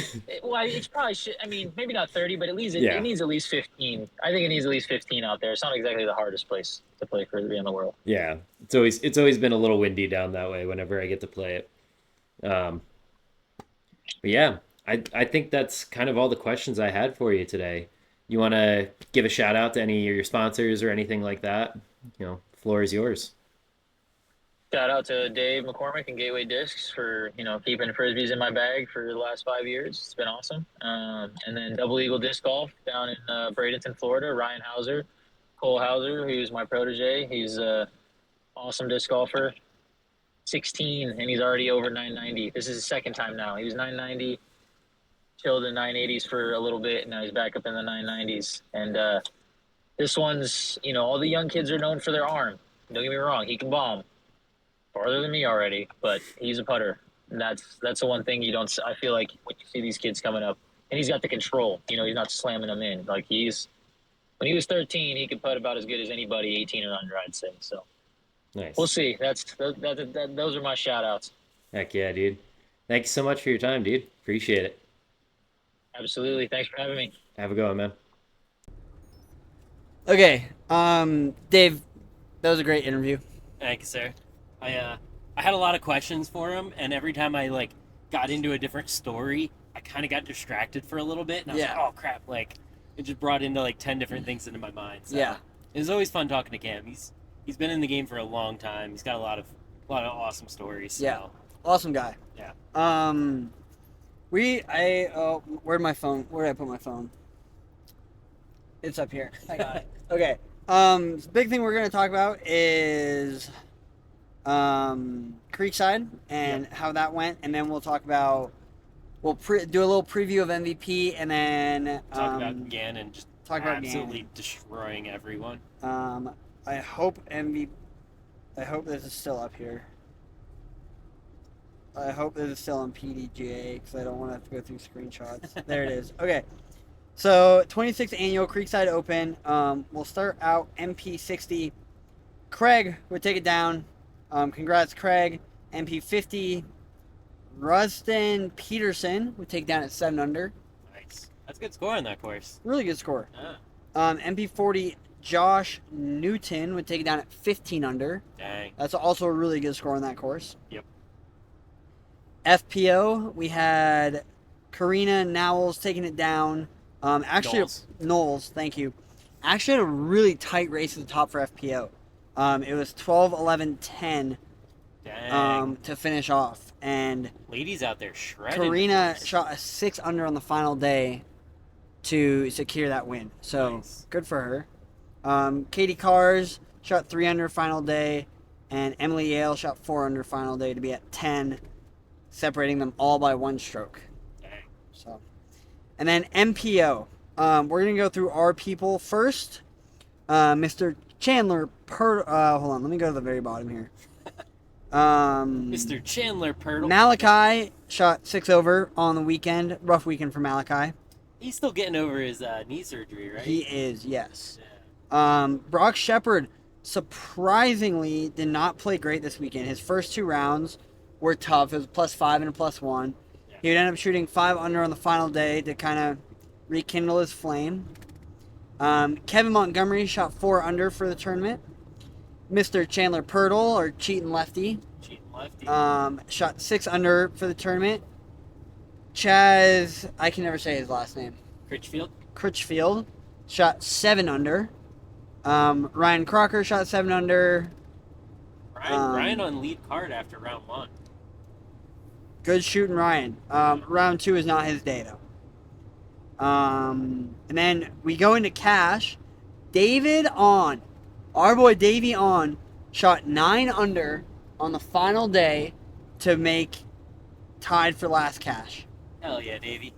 well, it's probably should. I mean, maybe not 30, but it needs at least 15. I think it needs at least 15 out there. It's not exactly the hardest place to play frisbee in the world. Yeah, it's always been a little windy down that way whenever I get to play it. But yeah, I think that's kind of all the questions I had for you today. You want to give a shout out to any of your sponsors or anything like that? You know, floor is yours. Shout out to Dave McCormick and Gateway Discs for, you know, keeping frisbees in my bag for the last 5 years. It's been awesome. And then Double Eagle Disc Golf down in Bradenton, Florida. Ryan Hauser, Cole Hauser, who's my protege. He's an awesome disc golfer. 16, and he's already over 990. This is his second time now. He was 990, chilled in 980s for a little bit, and now he's back up in the 990s. And this one's, you know, all the young kids are known for their arm. Don't get me wrong, he can bomb. Farther than me already, but he's a putter. And that's the one thing you don't. I feel like when you see these kids coming up, and he's got the control. You know, he's not slamming them in. Like when he was 13, he could putt about as good as anybody 18 and under, I'd say. So Nice. We'll see. Those are my shout outs. Heck yeah, dude. Thank you so much for your time, dude. Appreciate it. Absolutely. Thanks for having me. Have a good one, man. Okay, Dave, that was a great interview. Thank you, sir. I had a lot of questions for him, and every time I got into a different story, I kind of got distracted for a little bit, and I was like, oh crap, it just brought into 10 different things into my mind. So Yeah. It was always fun talking to Cam. He's been in the game for a long time. He's got a lot of awesome stories. So. Yeah. Awesome guy. Yeah. Where'd my phone? Where did I put my phone? It's up here. I got it. Okay. The big thing we're gonna talk about is Creekside and how that went, and then we'll talk about do a little preview of MVP, and then Talk about Gannon just talk about absolutely Gannon. destroying everyone. I hope this is still up here. I hope this is still on PDGA because I don't want to have to go through screenshots. There it is. Okay. So, 26th annual Creekside Open. We'll start out MP60. Craig would take it down. Congrats, Craig. MP50. Rustin Peterson would take it down at 7 under. Nice. That's a good score on that course. Really good score. Yeah. MP40. Josh Newton would take it down at 15 under. Dang. That's also a really good score on that course. Yep. FPO, we had Karina Nowles taking it down. Knowles, thank you. Actually had a really tight race at the top for FPO. It was 12, 11, 10 Dang. to finish off. And Ladies out there shredding. Karina the course. shot a 6 under on the final day to secure that win. So, Nice. good for her. Katie Cars shot 3 under final day. And Emily Yale shot 4 under final day to be at 10, separating them all by 1 stroke. Dang. So, and then MPO. We're going to go through our people first. Mr. Chandler hold on, let me go to the very bottom here. Mr. Chandler Pirtle. Malachi shot 6 over on the weekend. Rough weekend for Malachi. He's still getting over his knee surgery, right? He is, yes. Yeah. Brock Shepard surprisingly did not play great this weekend. His first 2 rounds were tough. It was +5 and a +1. Yeah. He would end up shooting 5 under on the final day to kind of rekindle his flame. Kevin Montgomery shot 4 under for the tournament. Mr. Chandler Pirtle, or Cheatin' Lefty, Cheating lefty. shot 6 under for the tournament. Chaz, I can never say his last name. Critchfield shot 7 under. Ryan Crocker shot 7 under. Ryan on lead card after round 1. Good shooting, Ryan. Round 2 is not his day, though. And then we go into cash. Our boy Davey shot 9 under on the final day to make tied for last cash. Hell yeah, Davey.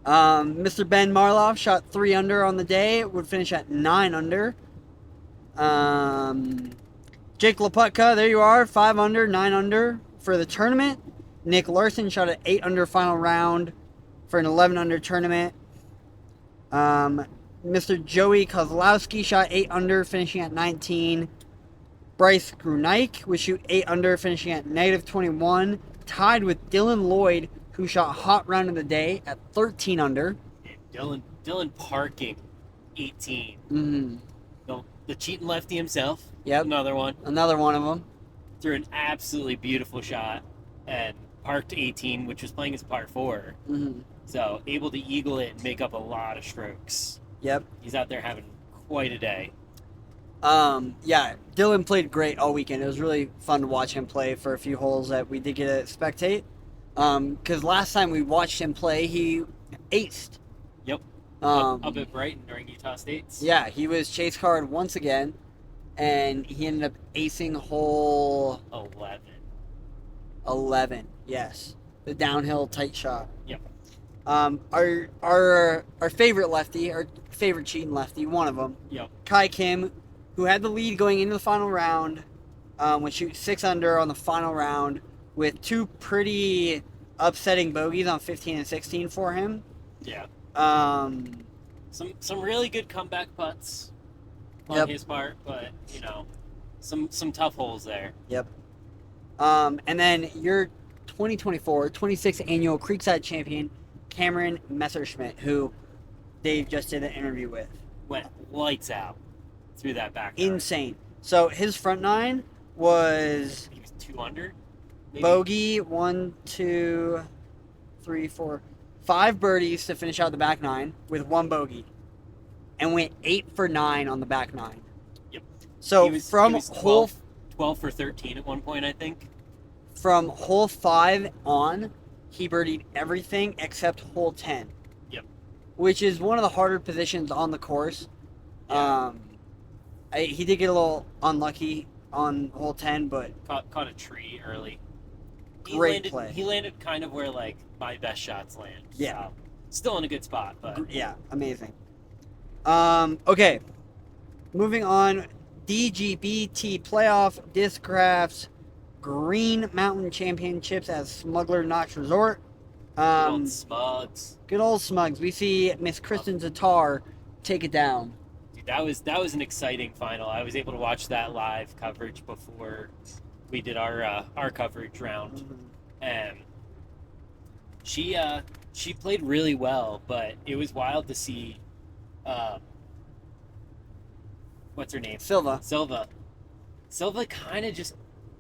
Mr. Ben Marloff shot 3 under on the day, would finish at 9 under. Jake Laputka, there you are, 5 under, 9 under for the tournament. Nick Larson shot an 8 under final round for an 11 under tournament. Mr. Joey Kozlowski shot 8 under, finishing at 19. Bryce Grunike would shoot 8 under, finishing at -21. Tied with Dylan Lloyd, who shot hot round of the day at 13 under. And Dylan parking 18. Mm-hmm. The cheating lefty himself. Yep. Another one. Another one of them. Threw an absolutely beautiful shot and parked 18, which was playing his par 4. Mm-hmm. So able to eagle it and make up a lot of strokes. Yep. He's out there having quite a day. Yeah, Dylan played great all weekend. It was really fun to watch him play for a few holes that we did get to spectate. Because last time we watched him play, he aced. Yep. Um, Up at Brighton during Utah States. Yeah, he was chase card once again, and he ended up acing hole 11. Yes, the downhill tight shot. Yep. Our favorite lefty, our favorite cheating lefty, one of them, Yep. Kai Kim, who had the lead going into the final round, would shoot 6 under on the final round with 2 pretty upsetting bogeys on 15 and 16 for him. Yeah. Um, Some really good comeback putts on Yep. his part, but some tough holes there. Yep. And then your 2024 26th annual Creekside champion, Cameron Messerschmidt, who Dave just did an interview with. Went lights out through that back nine. Insane. So his front 9 was He was 2 under. Maybe? bogey 1, 2, 3, 4, 5 birdies to finish out the back 9 with 1 bogey, and went 8 for 9 on the back 9. Yep. So He was from 12 for 13 at one point, I think. from hole 5 on, he birdied everything except hole 10. Yep. Which is one of the harder positions on the course. Yeah. He did get a little unlucky on hole 10, but Caught a tree early. Great play. He landed kind of where like my best shots land. Yeah. So, still in a good spot, but yeah, amazing. Okay, moving on. DGBT Playoff Discrafts Green Mountain Championships at Smuggler Notch Resort. good old Smugs. Good old Smugs. We see Miss Kristen Tatar take it down. Dude, that was an exciting final. I was able to watch that live coverage before we did our coverage round, and she played really well. But it was wild to see. What's her name? Silva. Silva kind of just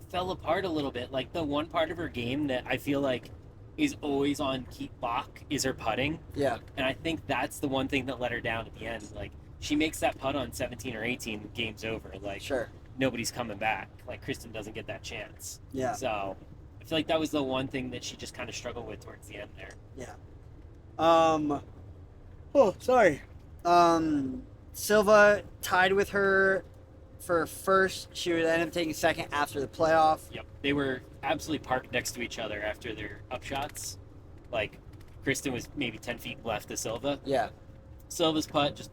fell apart a little bit. Like the one part of her game that I feel like is always on keep Bach is her putting. Yeah. And I think that's the one thing that let her down at the end. Like she makes that putt on 17 or 18, game's over. Like Sure. nobody's coming back. Like Kristen doesn't get that chance. Yeah. So I feel like that was the one thing that she just kind of struggled with towards the end there. Yeah. Oh, sorry. Silva tied with her for first. She would end up taking second after the playoff. Yep. They were absolutely parked next to each other after their upshots. Like Kristen was maybe 10 feet left of Silva. Yeah. Silva's putt just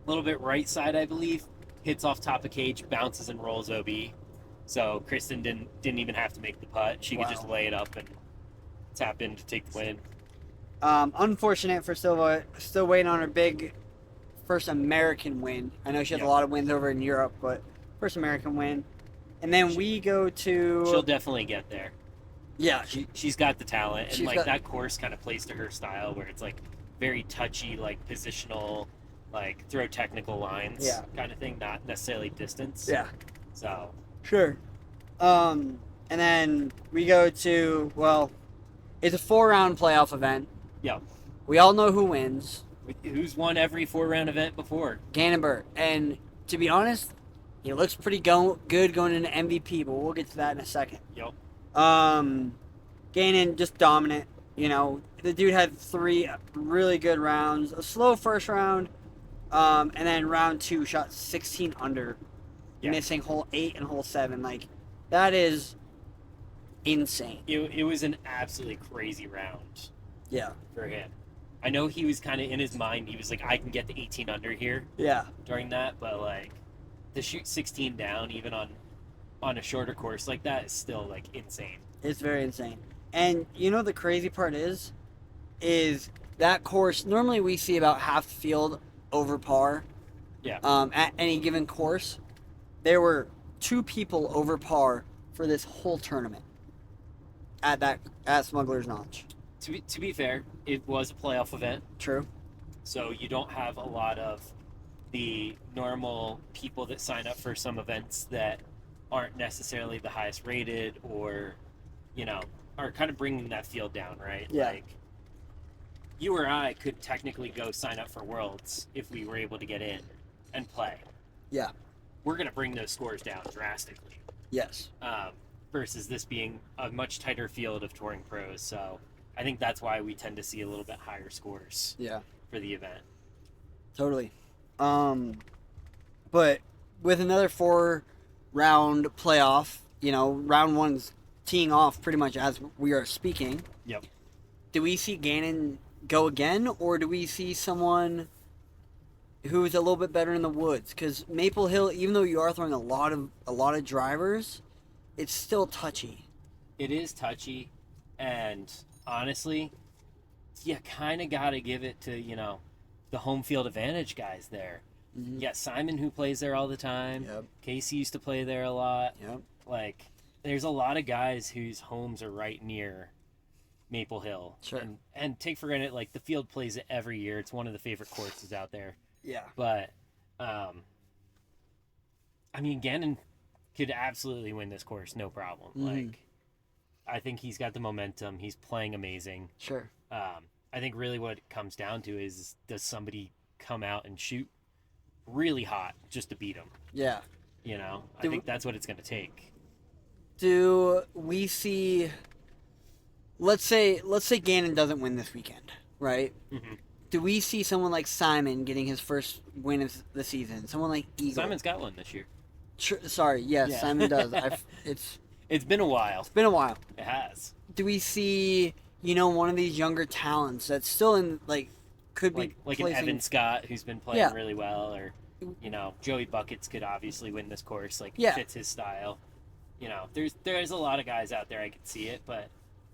a little bit right side, I believe, hits off top of cage, bounces and rolls OB. So Kristen didn't even have to make the putt. She could just lay it up and tap in to take the win. Unfortunate for Silva. Still waiting on her big first American win. I know she has a lot of wins over in Europe, but first American win. And then we go to... She'll definitely get there. Yeah. She's got the talent. And like got... that course kind of plays to her style where it's like very touchy, like positional, like throw technical lines kind of thing, not necessarily distance. Yeah. So. Sure. And then we go to, well, it's a 4-round playoff event. Yeah. We all know who wins. Who's won every 4-round event before? Gannonburg. And to be honest, he looks pretty good going into MVP, but we'll get to that in a second. Yep. Gannon just dominant. You know, the dude had 3 really good rounds. A slow first round, and then round 2 shot 16 under, missing hole 8 and hole 7. Like, that is insane. It was an absolutely crazy round. Yeah. For him. I know he was kind of in his mind, he was like, I can get the 18 under here. Yeah. During that, but like, to shoot 16 down, even on a shorter course like that, is still like insane. It's very insane. And you know the crazy part is that course, normally we see about half the field over par. Yeah. At any given course. There were 2 people over par for this whole tournament at Smuggler's Notch. To be fair, it was a playoff event. True. So you don't have a lot of the normal people that sign up for some events that aren't necessarily the highest rated or, you know, are kind of bringing that field down, right? Yeah. Like, you or I could technically go sign up for Worlds if we were able to get in and play. Yeah. We're going to bring those scores down drastically. Yes. Versus this being a much tighter field of touring pros. So I think that's why we tend to see a little bit higher scores. Yeah. For the event. Totally. But with another 4-round playoff, you know, round 1's teeing off pretty much as we are speaking. Yep. Do we see Gannon go again, or do we see someone who's a little bit better in the woods? Because Maple Hill, even though you are throwing a lot of drivers, it's still touchy. It is touchy, and honestly, you kind of got to give it to, you know, the home field advantage guys there. Mm-hmm. You got Simon, who plays there all the time. Yep. Casey used to play there a lot. Yep. Like, there's a lot of guys whose homes are right near Maple Hill. Sure. And take for granted, like, the field plays it every year. It's one of the favorite courses out there. Yeah. But, I mean, Gannon could absolutely win this course, no problem. Mm-hmm. Like, I think he's got the momentum. He's playing amazing. Sure. I think really what it comes down to is, does somebody come out and shoot really hot just to beat him? Yeah. You know, I think that's what it's going to take. Do we see? Let's say Gannon doesn't win this weekend, right? Mm-hmm. Do we see someone like Simon getting his first win of the season? Someone like Eagle? Simon's got one this year. Sorry, yes, Yeah. Simon does. It's It's been a while. been a while. It has. Do we see, one of these younger talents that's still in, could be Like an placing... Evan Scott who's been playing Yeah. really well, or Joey Buckets could obviously win this course. Like, Yeah. fits his style. There's a lot of guys out there I could see it, but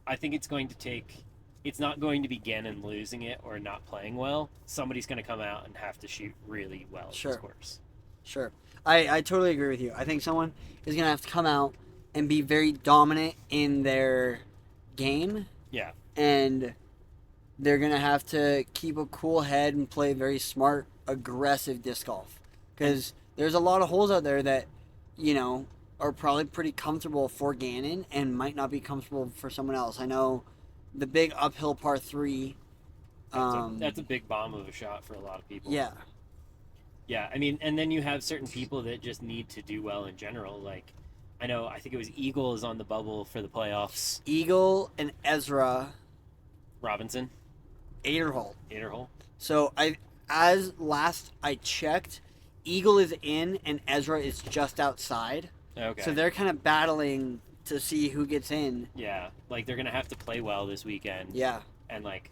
I think it's going to take. It's not going to be Gannon losing it or not playing well. Somebody's going to come out and have to shoot really well at Sure. this course. Sure. I totally agree with you. I think someone is going to have to come out and be very dominant in their game, Yeah. and they're going to have to keep a cool head and play very smart, aggressive disc golf. Because there's a lot of holes out there that, are probably pretty comfortable for Gannon and might not be comfortable for someone else. I know the big uphill par 3. That's a big bomb of a shot for a lot of people. Yeah. Yeah, I mean, and then you have certain people that just need to do well in general. Like, I think it was Eagle is on the bubble for the playoffs. Eagle and Ezra Robinson, Aderholt. Aderhole. So as last I checked, Eagle is in and Ezra is just outside. Okay. So they're kind of battling to see who gets in. Yeah, like they're gonna have to play well this weekend. Yeah. And like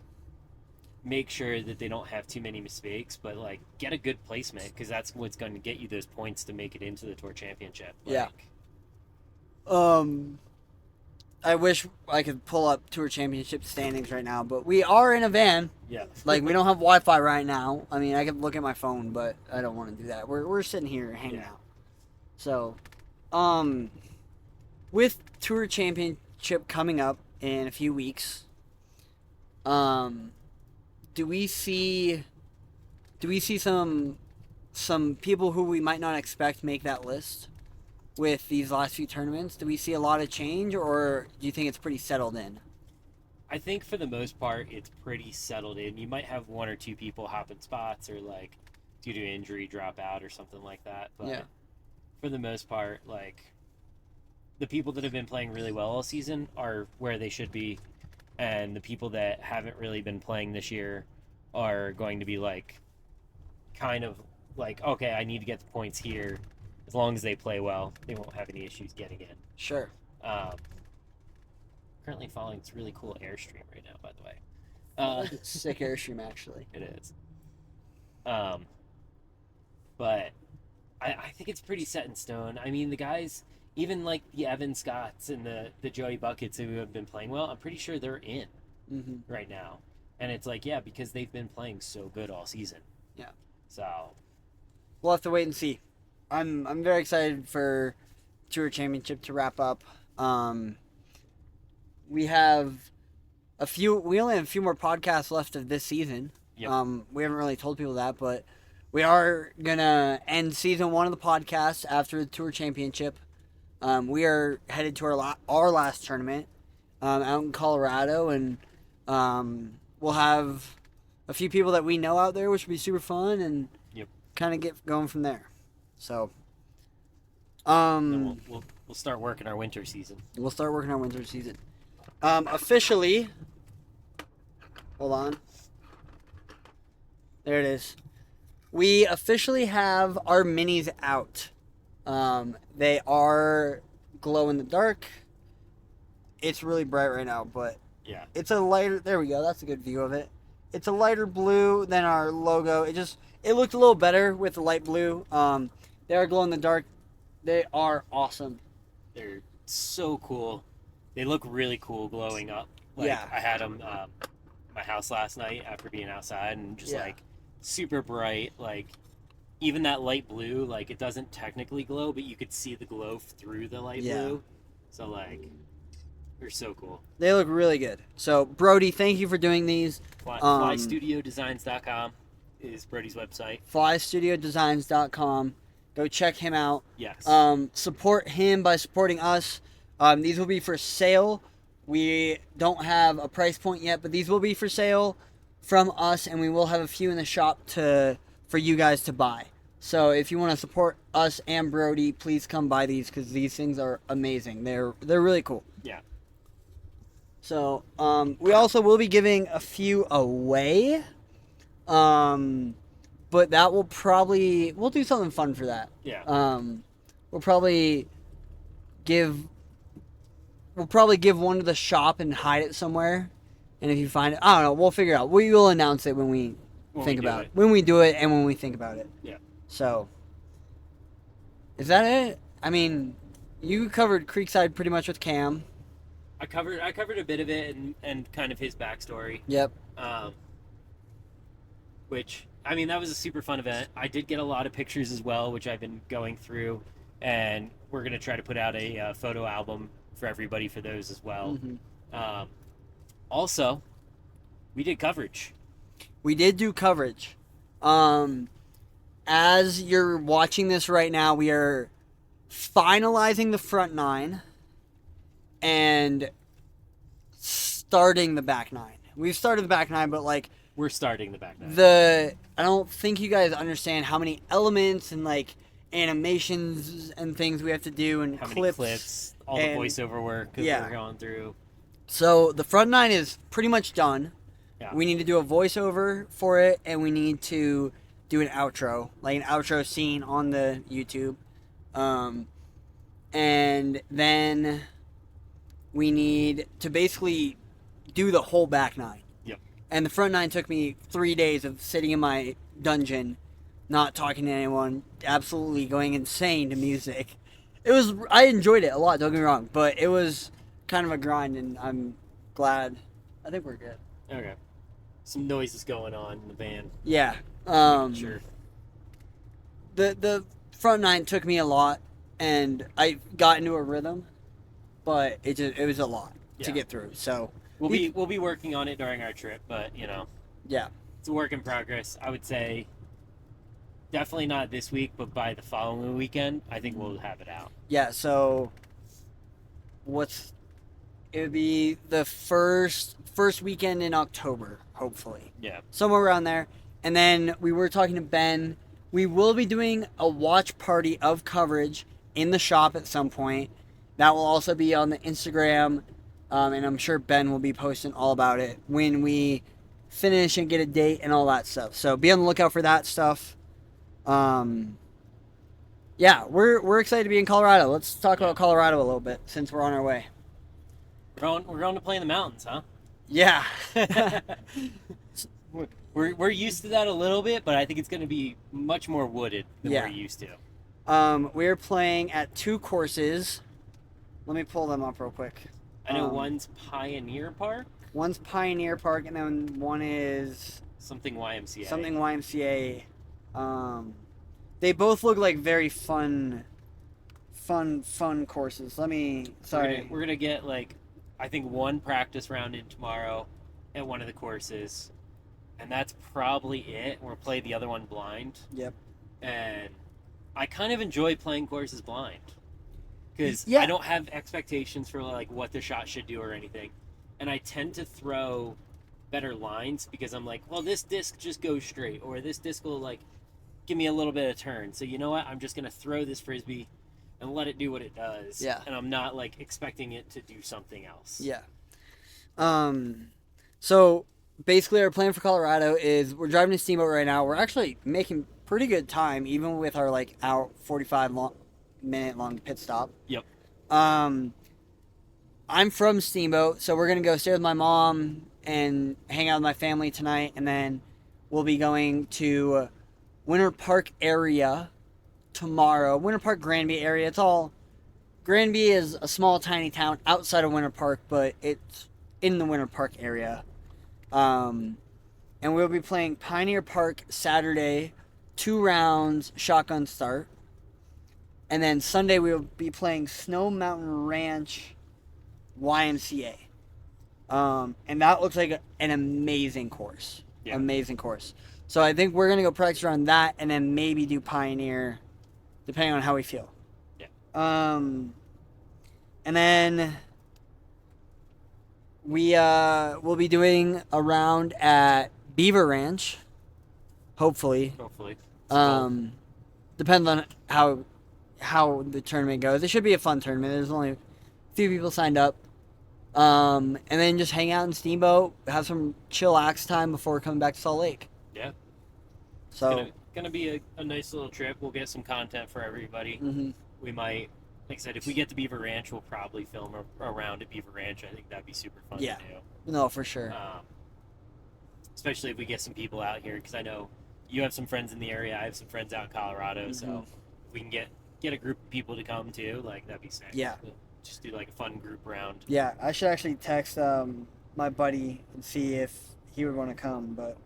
make sure that they don't have too many mistakes, but like get a good placement because that's what's going to get you those points to make it into the tour championship. Yeah. I wish I could pull up tour championship standings right now, but we are in a van. Yeah. Like, we don't have Wi-Fi right now. I mean, I could look at my phone, but I don't want to do that. We're sitting here hanging Yeah. out. So, with tour championship coming up in a few weeks, do we see some people who we might not expect make that list with these last few tournaments? Do we see a lot of change, or do you think it's pretty settled in? I think for the most part, it's pretty settled in. You might have one or two people hopping spots or like due to injury drop out or something like that. But Yeah. for the most part, like the people that have been playing really well all season are where they should be. And the people that haven't really been playing this year are going to be like kind of like, okay, I need to get the points here. As long as they play well, they won't have any issues getting in. Sure. Currently following this really cool Airstream right now, by the way. Sick Airstream, actually. It is. But I think it's pretty set in stone. I mean, the guys, even like the Evan Scotts and the Joey Buckets who have been playing well, I'm pretty sure they're in right now. And it's like, yeah, because they've been playing so good all season. Yeah. So We'll have to wait and see. I'm very excited for Tour Championship to wrap up. We only have a few more podcasts left of this season. Yep. We haven't really told people that, but we are gonna end season 1 of the podcast after the Tour Championship. We are headed to our last tournament out in Colorado, and we'll have a few people that we know out there, which will be super fun, and kind of get going from there. So, then we'll start working our winter season. We'll start working our winter season. Officially, hold on. There it is. We officially have our minis out. They are glow in the dark. It's really bright right now, but Yeah. it's a lighter. There we go. That's a good view of it. It's a lighter blue than our logo. It looked a little better with the light blue. They are glow in the dark. They are awesome. They're so cool. They look really cool glowing up. Like, Yeah. I had them my house last night after being outside and just like super bright. Like even that light blue, like it doesn't technically glow, but you could see the glow through the light blue. So like they're so cool. They look really good. So Brody, thank you for doing these. FlyStudioDesigns.com is Brody's website. FlyStudioDesigns.com. Go check him out. Yes. Support him by supporting us. These will be for sale. We don't have a price point yet, but these will be for sale from us, and we will have a few in the shop for you guys to buy. So if you want to support us and Brody, please come buy these because these things are amazing. They're really cool. Yeah. So we also will be giving a few away. But that will we'll do something fun for that. Yeah. we'll probably give one to the shop and hide it somewhere. And if you find it, I don't know, we'll figure it out. We will announce it when we think about it. When we do it and when we think about it. Yeah. So, is that it? I mean, you covered Creekside pretty much with Cam. I covered a bit of it and kind of his backstory. Yep. Which, I mean, that was a super fun event. I did get a lot of pictures as well, which I've been going through, and we're going to try to put out a photo album for everybody for those as well. Mm-hmm. Also, we did coverage. We did do coverage. As you're watching this right now, we are finalizing the front nine and starting the back nine. We've started the back nine, but like we're starting the back nine. I don't think you guys understand how many elements and like animations and things we have to do and how clips, many clips, all the voiceover work that we're going through. So the front nine is pretty much done. Yeah. We need to do a voiceover for it, and we need to do an outro, like an outro scene on the YouTube. And then we need to basically do the whole back nine. Yep. And the front nine took me 3 days of sitting in my dungeon, not talking to anyone, absolutely going insane to music. I enjoyed it a lot, don't get me wrong, but it was kind of a grind, and I'm glad. I think we're good. Okay. Some noises going on in the van. Yeah. Sure. The front nine took me a lot, and I got into a rhythm, but it was a lot to get through. So we'll be working on it during our trip, but yeah, it's a work in progress. I would say definitely not this week, but by the following weekend, I think we'll have it out. Yeah. So it would be the first weekend in October, hopefully. Yeah. Somewhere around there. And then we were talking to Ben. We will be doing a watch party of coverage in the shop at some point. That will also be on the Instagram. And I'm sure Ben will be posting all about it when we finish and get a date and all that stuff. So be on the lookout for that stuff. Yeah, we're excited to be in Colorado. Let's talk about Colorado a little bit since we're on our way. We're going to play in the mountains, huh? Yeah. We're used to that a little bit, but I think it's going to be much more wooded than we're used to. We're playing at 2 courses. Let me pull them up real quick. I know one's Pioneer Park. One's Pioneer Park, and then one is something YMCA. Something YMCA. They both look like very fun courses. Sorry. We're gonna get I think one practice round in tomorrow at one of the courses, and that's probably it. We'll play the other one blind. Yep. And I kind of enjoy playing courses blind because I don't have expectations for what the shot should do or anything, and I tend to throw better lines because I'm like, well, this disc just goes straight, or this disc will give me a little bit of turn. So you know what? I'm just gonna throw this frisbee and let it do what it does. Yeah. And I'm not expecting it to do something else. Yeah. So basically our plan for Colorado is we're driving a Steamboat right now. We're actually making pretty good time, even with our hour 45-minute long pit stop. Yep. I'm from Steamboat, so we're gonna go stay with my mom and hang out with my family tonight, and then we'll be going to Winter Park area tomorrow. Winter Park, Granby area. Granby is a small, tiny town outside of Winter Park, but it's in the Winter Park area. And we'll be playing Pioneer Park Saturday, 2 rounds, shotgun start. And then Sunday we'll be playing Snow Mountain Ranch YMCA. And that looks like an amazing course. Yeah. Amazing course. So I think we're going to go practice around that and then maybe do Pioneer, depending on how we feel. Yeah. And then we'll be doing a round at Beaver Ranch, hopefully. Depends on how the tournament goes. It should be a fun tournament. There's only a few people signed up. And then just hang out in Steamboat, have some chillax time before coming back to Salt Lake. Yeah. So it's gonna be a nice little trip. We'll get some content for everybody. Mm-hmm. we might, like I said, if we get to Beaver Ranch, we'll probably film around at Beaver Ranch. I think that'd be super fun Yeah. to do. No, for sure. Especially if we get some people out here, because I know you have some friends in the area. I have some friends out in Colorado, so if we can get a group of people to come too, like that'd be sick. Yeah. Just do like a fun group round. Yeah, I should actually text my buddy and see if he would want to come, but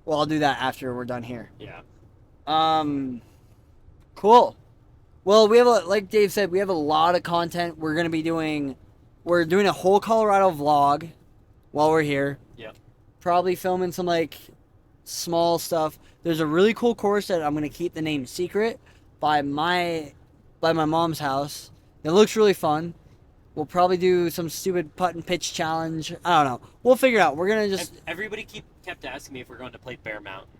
well, I'll do that after we're done here. Yeah. Cool. Well, we have like Dave said, we have a lot of content. We're doing a whole Colorado vlog while we're here. Yep. Probably filming some like small stuff. There's a really cool course that I'm gonna keep the name secret by my mom's house. It looks really fun. We'll probably do some stupid putt and pitch challenge. I don't know. We'll figure it out. We're gonna just Everybody kept asking me if we're going to play Bear Mountain.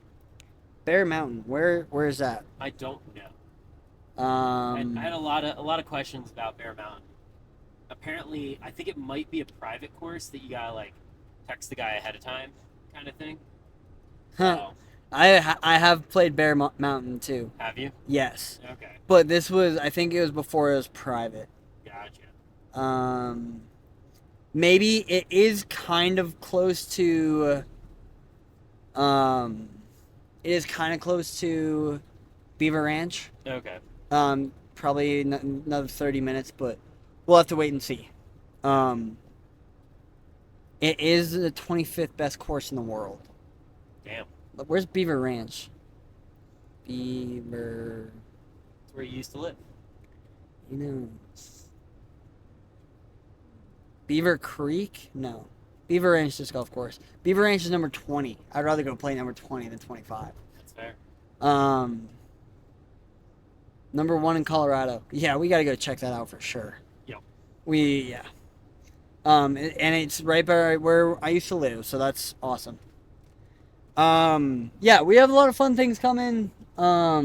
Bear Mountain. Where is that? I don't know. Um, I had a lot of questions about Bear Mountain. Apparently, I think it might be a private course that you gotta like text the guy ahead of time, kind of thing. huh. So, I have played Bear Mountain too. have you? Yes, Okay, but I think it was before it was private. gotcha. Maybe it is kind of close to. It is kind of close to Beaver Ranch. Okay. Probably another 30 minutes, but we'll have to wait and see. It is the 25th best course in the world. Damn. Where's Beaver Ranch? Beaver. That's where you used to live. You know. Beaver Creek? No. Beaver Ranch Disc Golf Course. Beaver Ranch is number 20. I'd rather go play number 20 than 25. That's fair. Number 1 in Colorado. Yeah, we got to go check that out for sure. Yep. Yeah. And it's right by where I used to live, so that's awesome. Yeah, we have a lot of fun things coming. A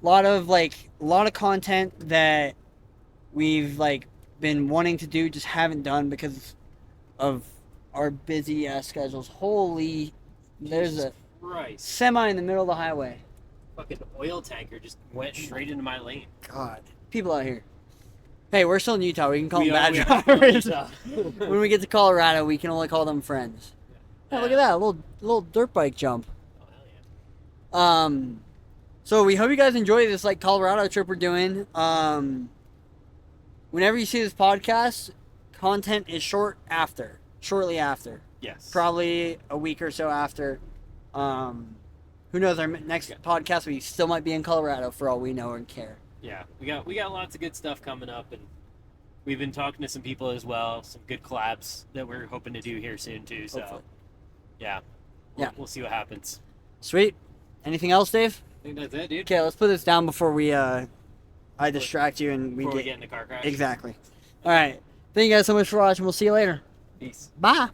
lot of content that we've been wanting to do, just haven't done because of our busy ass schedules. Holy, there's Jesus a Christ. semi in the middle of the highway. Fucking oil tanker just went straight into my lane. God, people out here. Hey, we're still in Utah. We can call We them are- bad we are drivers. in Utah. When we get to Colorado, we can only call them friends. Oh, look at that, a little dirt bike jump. Oh, hell yeah. So we hope you guys enjoy this Colorado trip we're doing. Whenever you see this podcast, content is shortly after. Yes. Probably a week or so after. Who knows? Our next podcast, we still might be in Colorado for all we know and care. Yeah, we got lots of good stuff coming up, and we've been talking to some people as well. Some good collabs that we're hoping to do here soon too. So, Hopefully. yeah, we'll see what happens. Sweet. Anything else, Dave? I think that's it, dude. Okay, let's put this down before I distract you and Before we get in the car crash. Exactly. All right. Thank you guys so much for watching. We'll see you later. Peace. Bye.